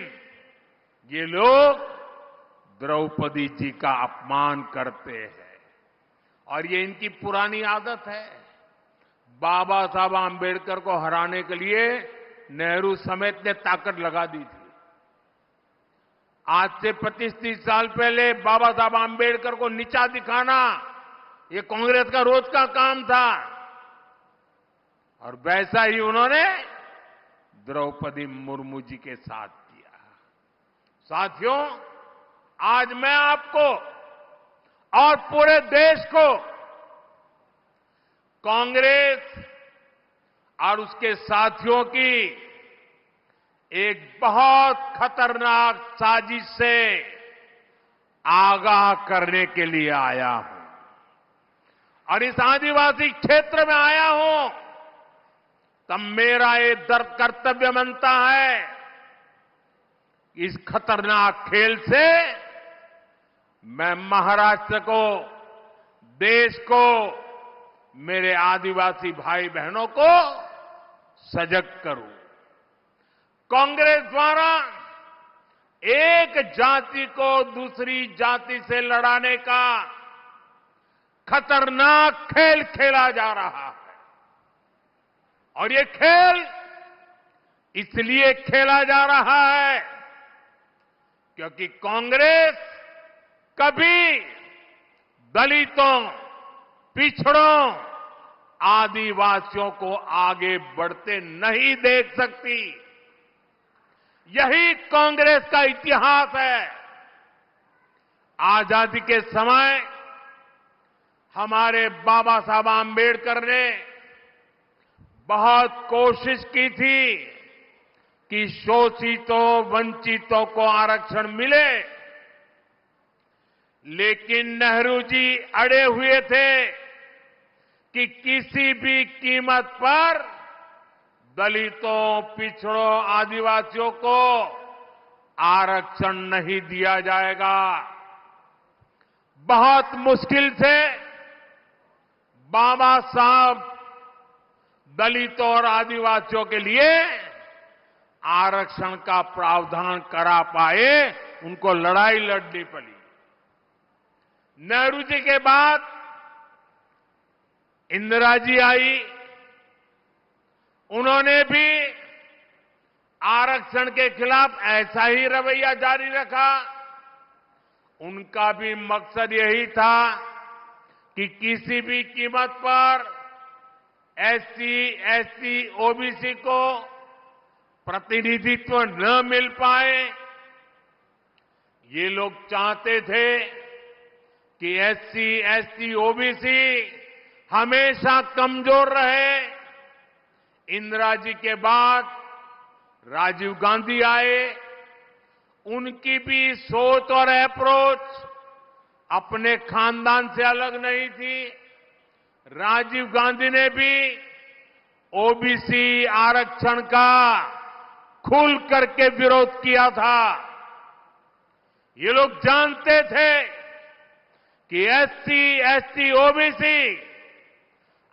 ये लोग द्रौपदी जी का अपमान करते हैं और ये इनकी पुरानी आदत है। बाबा साहब आंबेडकर को हराने के लिए नेहरू समेत ने ताकत लगा दी थी। आज से 25-30 साल पहले बाबा साहब आंबेडकर को नीचा दिखाना ये कांग्रेस का रोज का काम था और वैसा ही उन्होंने द्रौपदी मुर्मू जी के साथ किया। साथियों, आज मैं आपको और पूरे देश को कांग्रेस और उसके साथियों की एक बहुत खतरनाक साजिश से आगाह करने के लिए आया हूं और इस आदिवासी क्षेत्र में आया हूं। तब मेरा ये कर्तव्य बनता है इस खतरनाक खेल से मैं महाराष्ट्र को, देश को, मेरे आदिवासी भाई बहनों को सजग करूं। कांग्रेस द्वारा एक जाति को दूसरी जाति से लड़ाने का खतरनाक खेल खेला जा रहा है और ये खेल इसलिए खेला जा रहा है क्योंकि कांग्रेस कभी दलितों, पिछड़ों, आदिवासियों को आगे बढ़ते नहीं देख सकती। यही कांग्रेस का इतिहास है। आजादी के समय हमारे बाबा साहब आंबेडकर ने बहुत कोशिश की थी कि शोषितों, वंचितों को आरक्षण मिले, लेकिन नेहरू जी अड़े हुए थे कि किसी भी कीमत पर दलितों, पिछड़ों, आदिवासियों को आरक्षण नहीं दिया जाएगा। बहुत मुश्किल से बाबा साहब दलितों और आदिवासियों के लिए आरक्षण का प्रावधान करा पाए उनको लड़ाई लड़नी पड़ी। नेहरू जी के बाद इंदिरा जी आई, उन्होंने भी आरक्षण के खिलाफ ऐसा ही रवैया जारी रखा। उनका भी मकसद यही था कि किसी भी कीमत पर एससी, एसटी, ओबीसी को प्रतिनिधित्व न मिल पाए। ये लोग चाहते थे कि एससी, एसटी, ओबीसी हमेशा कमजोर रहे। इंदिरा जी के बाद राजीव गांधी आए, उनकी भी सोच और अप्रोच अपने खानदान से अलग नहीं थी। राजीव गांधी ने भी ओबीसी आरक्षण का खुल करके विरोध किया था। ये लोग जानते थे कि एससी, एसटी, ओबीसी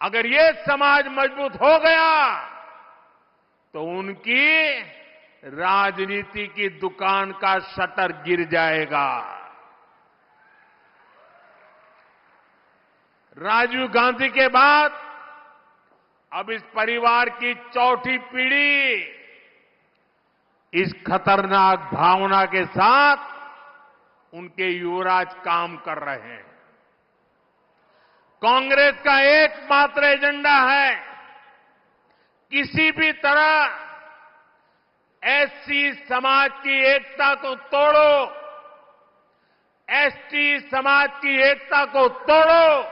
अगर ये समाज मजबूत हो गया तो उनकी राजनीति की दुकान का शटर गिर जाएगा। राजीव गांधी के बाद अब इस परिवार की चौथी पीढ़ी इस खतरनाक भावना के साथ उनके युवराज काम कर रहे हैं। कांग्रेस का एकमात्र एजेंडा है किसी भी तरह एससी समाज की एकता को तोड़ो, एसटी समाज की एकता को तोड़ो,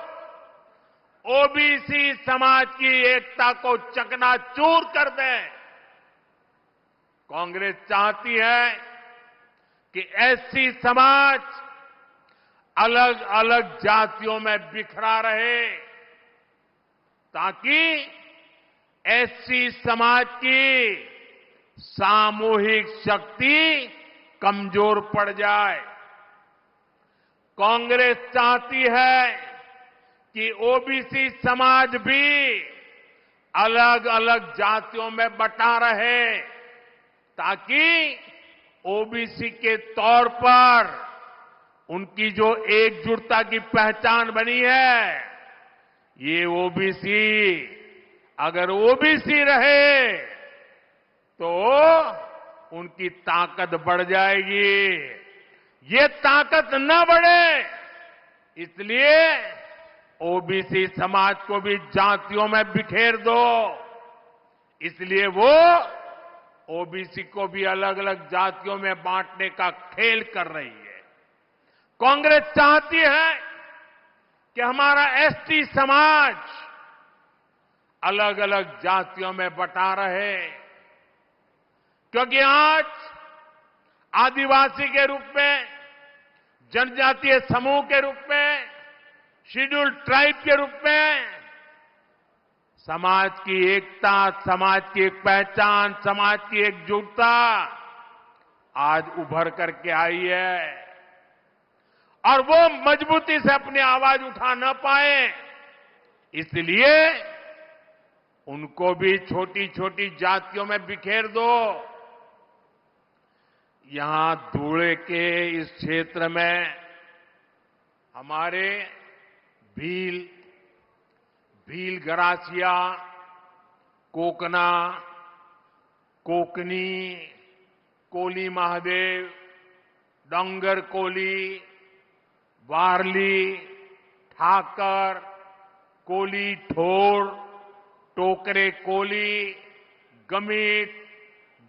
ओबीसी समाज की एकता को चकनाचूर कर दें। कांग्रेस चाहती है कि एससी समाज अलग अलग जातियों में बिखरा रहे ताकि एससी समाज की सामूहिक शक्ति कमजोर पड़ जाए। कांग्रेस चाहती है कि ओबीसी समाज भी अलग अलग जातियों में बटा रहे ताकि ओबीसी के तौर पर उनकी जो एकजुटता की पहचान बनी है, ये ओबीसी अगर ओबीसी रहे तो उनकी ताकत बढ़ जाएगी। ये ताकत न बढ़े इसलिए ओबीसी समाज को भी जातियों में बिखेर दो। इसलिए वो ओबीसी को भी अलग अलग जातियों में बांटने का खेल कर रही है। कांग्रेस चाहती है कि हमारा एसटी समाज अलग अलग जातियों में बटा रहे, क्योंकि आज आदिवासी के रूप में, जनजातीय समूह के रूप में, शेड्यूल्ड ट्राइब के रूप में समाज की एकता, समाज की एक पहचान, समाज की एकजुटता आज उभर करके आई है और वो मजबूती से अपनी आवाज उठा न पाए इसलिए उनको भी छोटी छोटी जातियों में बिखेर दो। यहां धुले के इस क्षेत्र में हमारे भील गरासिया, कोकना, कोकनी, कोली महादेव, डोंगर कोली, वारली, ठाकर, कोली ठोर, टोकरे कोली, गमीत,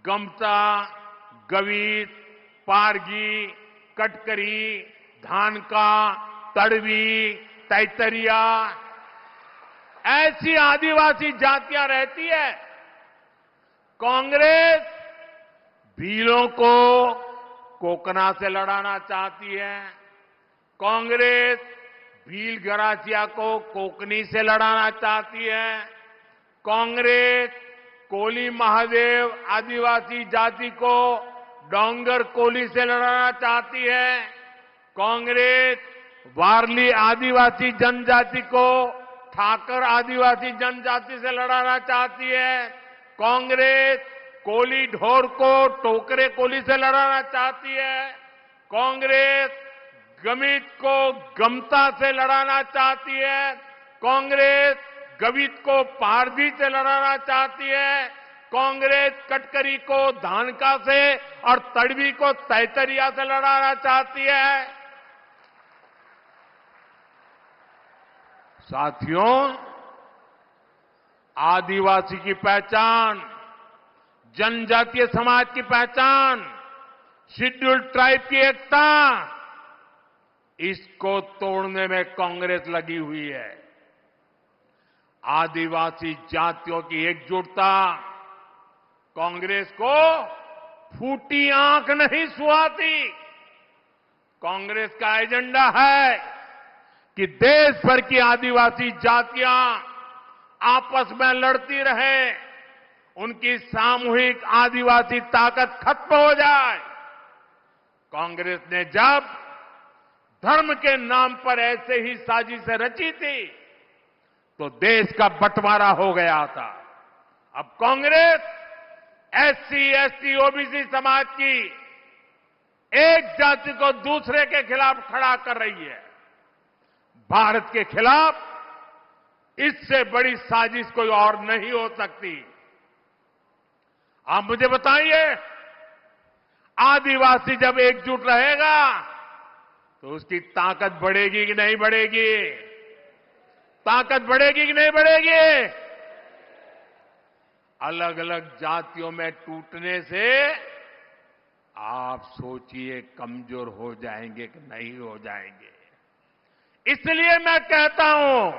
गमता, गवीत, पारगी, कटकरी, धानका, तड़वी, तैतरिया, ऐसी आदिवासी जातियां रहती है। कांग्रेस भीलों को कोकना से लड़ाना चाहती है, कांग्रेस भील गरासिया को कोकनी से लड़ाना चाहती है, कांग्रेस कोली महादेव आदिवासी जाति को डोंगर कोली से लड़ाना चाहती है, कांग्रेस वारली आदिवासी जनजाति को ठाकर आदिवासी जनजाति से लड़ाना चाहती है, कांग्रेस कोली ढोर को टोकरे कोली से लड़ाना चाहती है, कांग्रेस गणित को गमता से लड़ाना चाहती है, कांग्रेस गणित को पारधी से लड़ाना चाहती है, कांग्रेस कटकरी को धानका से और तड़वी को तैतरिया से लड़ाना चाहती है। साथियों, आदिवासी की पहचान, जनजातीय समाज की पहचान, शेड्यूल्ड ट्राइब की एकता, इसको तोड़ने में कांग्रेस लगी हुई है। आदिवासी जातियों की एकजुटता कांग्रेस को फूटी आंख नहीं सुहाती। कांग्रेस का एजेंडा है कि देश भर की आदिवासी जातियां आपस में लड़ती रहे, उनकी सामूहिक आदिवासी ताकत खत्म हो जाए। कांग्रेस ने जब धर्म के नाम पर ऐसे ही साजिशें रची थी तो देश का बंटवारा हो गया था। अब कांग्रेस एससी, एसटी, ओबीसी समाज की एक जाति को दूसरे के खिलाफ खड़ा कर रही है। भारत के खिलाफ इससे बड़ी साजिश कोई और नहीं हो सकती। आप मुझे बताइए, आदिवासी जब एकजुट रहेगा तो उसकी ताकत बढ़ेगी कि नहीं बढ़ेगी? ताकत बढ़ेगी कि नहीं बढ़ेगी? अलग अलग जातियों में टूटने से आप सोचिए कमजोर हो जाएंगे कि नहीं हो जाएंगे। इसलिए मैं कहता हूं,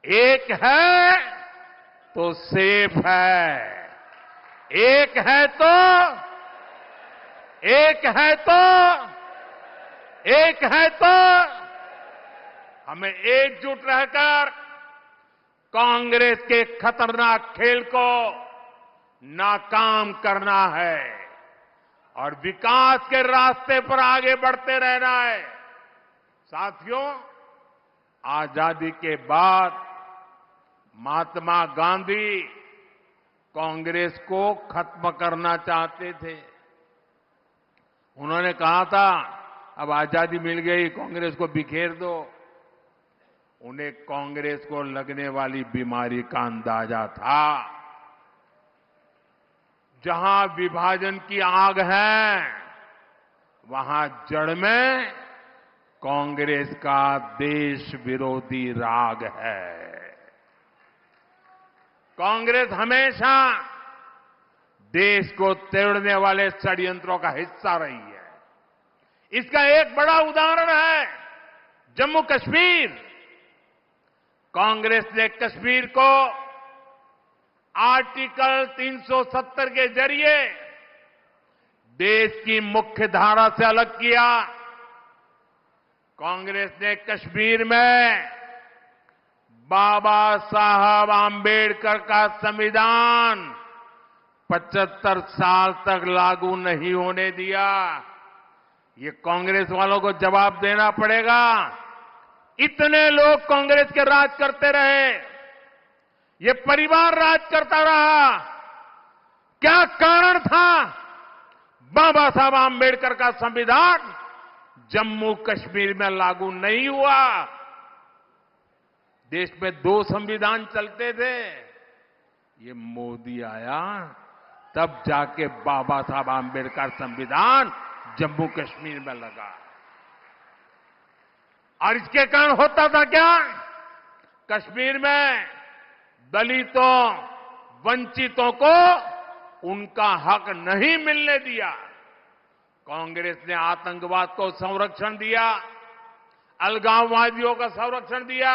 एक है तो सेफ है, एक है तो हमें एकजुट रहकर कांग्रेस के खतरनाक खेल को नाकाम करना है और विकास के रास्ते पर आगे बढ़ते रहना है। साथियों, आजादी के बाद महात्मा गांधी कांग्रेस को खत्म करना चाहते थे। उन्होंने कहा था, अब आजादी मिल गई, कांग्रेस को बिखेर दो। उन्हें कांग्रेस को लगने वाली बीमारी का अंदाजा था। जहां विभाजन की आग है, वहां जड़ में कांग्रेस का देश विरोधी राग है। कांग्रेस हमेशा देश को तोड़ने वाले षड्यंत्रों का हिस्सा रही है। इसका एक बड़ा उदाहरण है जम्मू कश्मीर। कांग्रेस ने कश्मीर को आर्टिकल 370 के जरिए देश की मुख्य धारा से अलग किया। कांग्रेस ने कश्मीर में बाबा साहब आंबेडकर का संविधान 75 साल तक लागू नहीं होने दिया। ये कांग्रेस वालों को जवाब देना पड़ेगा। इतने लोग कांग्रेस के राज करते रहे, ये परिवार राज करता रहा, क्या कारण था? बाबा साहब आंबेडकर का संविधान जम्मू कश्मीर में लागू नहीं हुआ। देश में 2 संविधान चलते थे। ये मोदी आया तब जाके बाबा साहब आंबेडकर संविधान जम्मू कश्मीर में लगा। और इसके कारण होता था क्या? कश्मीर में दलितों, वंचितों को उनका हक नहीं मिलने दिया। कांग्रेस ने आतंकवाद को संरक्षण दिया, अलगाववादियों का संरक्षण दिया।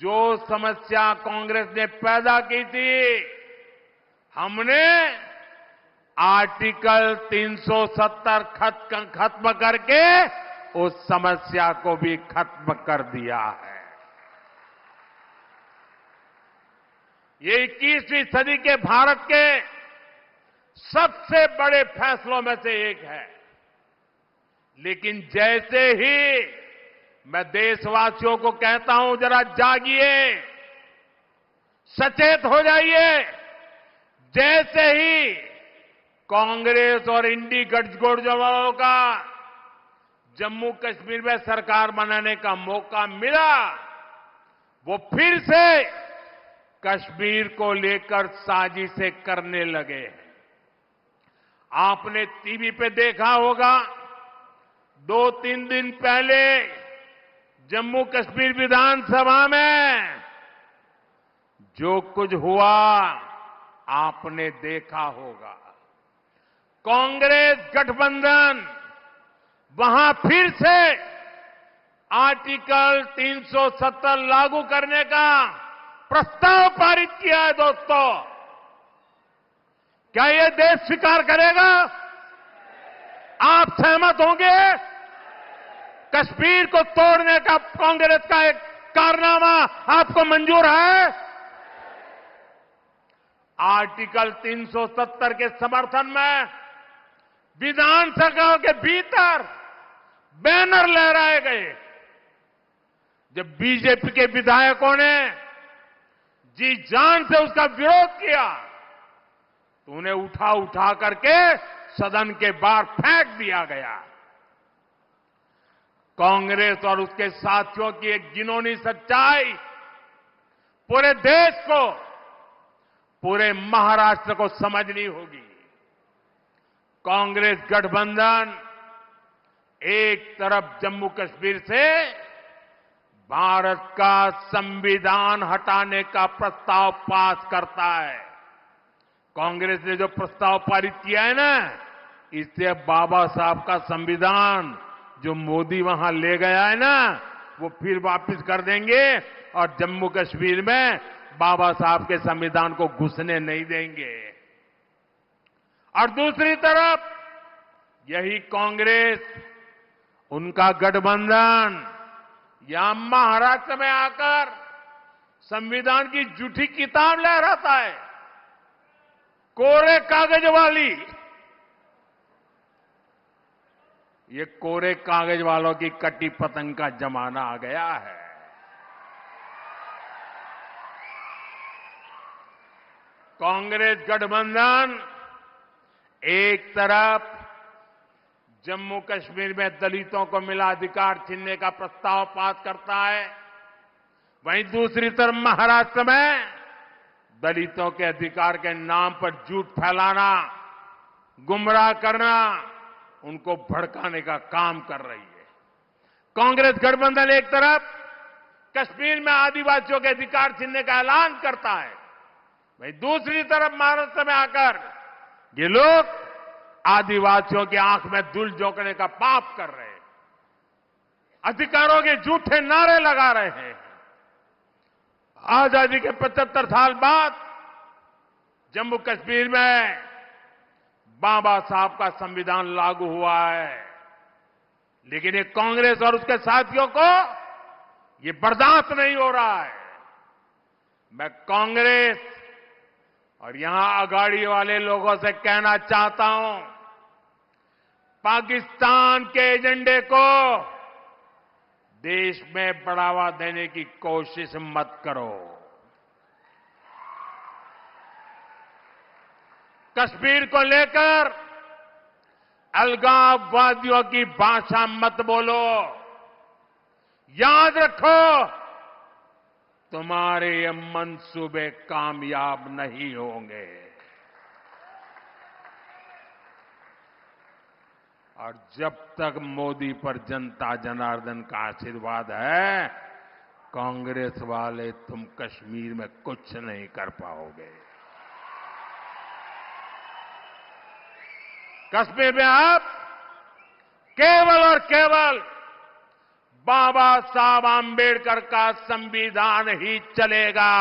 जो समस्या कांग्रेस ने पैदा की थी, हमने आर्टिकल 370 खत्म करके उस समस्या को भी खत्म कर दिया है। ये 21वीं सदी के भारत के सबसे बड़े फैसलों में से एक है। लेकिन जैसे ही मैं देशवासियों को कहता हूं, जरा जागिए, सचेत हो जाइए। जैसे ही कांग्रेस और इंडी गठजोड़ वालों का जम्मू कश्मीर में सरकार बनाने का मौका मिला, वो फिर से कश्मीर को लेकर साजिशें करने लगे हैं। आपने टीवी पे देखा होगा, 2-3 दिन पहले जम्मू कश्मीर विधानसभा में जो कुछ हुआ आपने देखा होगा। कांग्रेस गठबंधन वहां फिर से आर्टिकल 370 लागू करने का प्रस्ताव पारित किया है। दोस्तों, क्या ये देश स्वीकार करेगा? आप सहमत होंगे? कश्मीर को तोड़ने का कांग्रेस का एक कारनामा आपको मंजूर है? आर्टिकल 370 के समर्थन में विधानसभा के भीतर बैनर लहराए गए। जब बीजेपी के विधायकों ने जी जान से उसका विरोध किया तो उन्हें उठा करके सदन के बाहर फेंक दिया गया। कांग्रेस और उसके साथियों की एक घिनौनी सच्चाई पूरे देश को, पूरे महाराष्ट्र को समझनी होगी। कांग्रेस गठबंधन एक तरफ जम्मू कश्मीर से भारत का संविधान हटाने का प्रस्ताव पास करता है। कांग्रेस ने जो प्रस्ताव पारित किया है ना, इससे बाबा साहब का संविधान जो मोदी वहां ले गया है ना, वो फिर वापस कर देंगे और जम्मू कश्मीर में बाबा साहब के संविधान को घुसने नहीं देंगे। और दूसरी तरफ यही कांग्रेस, उनका गठबंधन यहां महाराष्ट्र में आकर संविधान की झूठी किताब लहराता है, कोरे कागज वाली। ये कोरे कागज वालों की कटी पतंग का जमाना आ गया है। कांग्रेस गठबंधन एक तरफ जम्मू कश्मीर में दलितों को मिला अधिकार छीनने का प्रस्ताव पास करता है, वहीं दूसरी तरफ महाराष्ट्र में दलितों के अधिकार के नाम पर झूठ फैलाना, गुमराह करना, उनको भड़काने का काम कर रही है। कांग्रेस गठबंधन एक तरफ कश्मीर में आदिवासियों के अधिकार छीनने का ऐलान करता है, वहीं दूसरी तरफ महाराष्ट्र में आकर ये लोग आदिवासियों की आंख में धूल झोंकने का पाप कर रहे हैं, अधिकारों के झूठे नारे लगा रहे हैं। आजादी के 75 साल बाद जम्मू कश्मीर में बाबा साहब का संविधान लागू हुआ है, लेकिन ये कांग्रेस और उसके साथियों को ये बर्दाश्त नहीं हो रहा है। मैं कांग्रेस और यहां अगाड़ी वाले लोगों से कहना चाहता हूं, पाकिस्तान के एजेंडे को देश में बढ़ावा देने की कोशिश मत करो। कश्मीर को लेकर अलगाववादियों की भाषा मत बोलो। याद रखो, तुम्हारे ये मंसूबे कामयाब नहीं होंगे। और जब तक मोदी पर जनता जनार्दन का आशीर्वाद है, कांग्रेस वाले तुम कश्मीर में कुछ नहीं कर पाओगे। कश्मीर में अब केवल और केवल बाबा साहब आंबेडकर का संविधान ही चलेगा।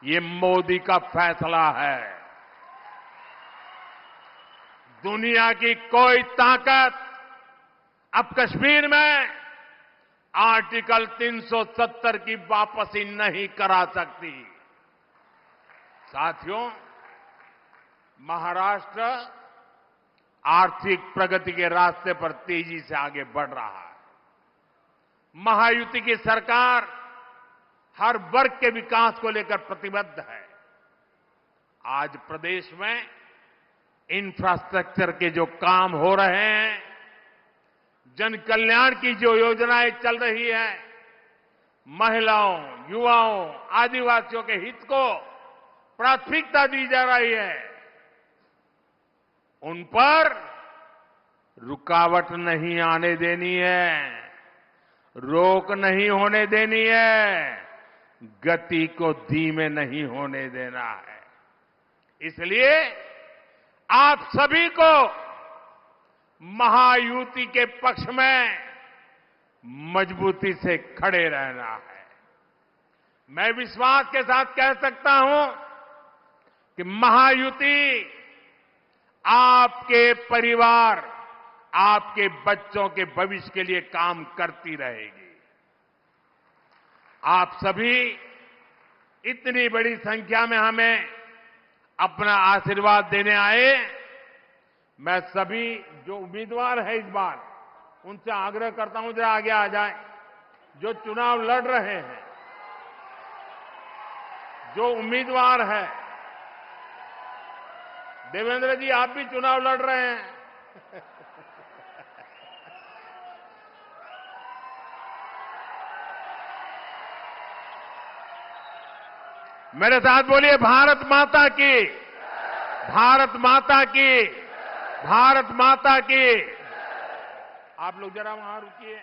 ये मोदी का फैसला है। दुनिया की कोई ताकत अब कश्मीर में आर्टिकल 370 की वापसी नहीं करा सकती। साथियों, महाराष्ट्र आर्थिक प्रगति के रास्ते पर तेजी से आगे बढ़ रहा है। महायुति की सरकार हर वर्ग के विकास को लेकर प्रतिबद्ध है। आज प्रदेश में इंफ्रास्ट्रक्चर के जो काम हो रहे हैं, जन कल्याण की जो योजनाएं चल रही है, महिलाओं, युवाओं, आदिवासियों के हित को प्राथमिकता दी जा रही है, उन पर रुकावट नहीं आने देनी है, रोक नहीं होने देनी है, गति को धीमे नहीं होने देना है। इसलिए आप सभी को महायुति के पक्ष में मजबूती से खड़े रहना है। मैं विश्वास के साथ कह सकता हूं कि महायुति आपके परिवार, आपके बच्चों के भविष्य के लिए काम करती रहेगी। आप सभी इतनी बड़ी संख्या में हमें अपना आशीर्वाद देने आए। मैं सभी जो उम्मीदवार है इस बार, उनसे आग्रह करता हूं जरा आगे आ जाए। जो चुनाव लड़ रहे हैं, जो उम्मीदवार है, देवेंद्र जी आप भी चुनाव लड़ रहे हैं। मेरे साथ बोलिए भारत माता की, भारत माता की, भारत माता की। आप लोग जरा वहां रुकिए।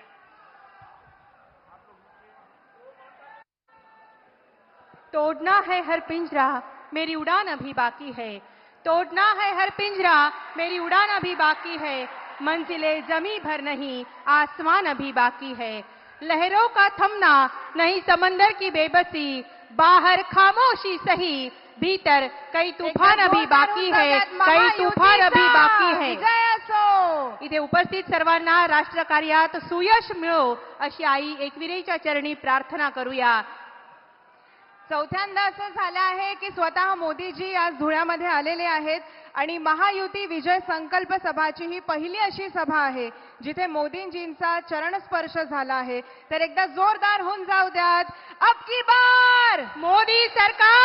तोड़ना है हर पिंजरा, मेरी उड़ान अभी बाकी है। तोड़ना है हर पिंजरा, मेरी उड़ान अभी बाकी है। मंजिलें जमी भर नहीं, आसमान अभी बाकी है। लहरों का थमना नहीं, समंदर की बेबसी। बाहर खामोशी सही, भीतर कई तूफान अभी बाकी है, कई तूफान अभी बाकी है. विजय असो. इथे उपस्थित सर्वांना राष्ट्रकार्यात सुयश मिळो अशी आई एकविरेच्या चरणी प्रार्थना करूया. चौथ्यांदा असं झालं आहे की स्वतः मोदीजी आज धुळ्यामध्ये आलेले आहेत आणि महायुती विजय संकल्प सभाची ही पहिली अशी सभा आहे जिथे मोदींजींचा चरणस्पर्श झाला आहे. तर एकदा जोरदार होऊन जाऊ द्यात. अब की बार मोदी सरकार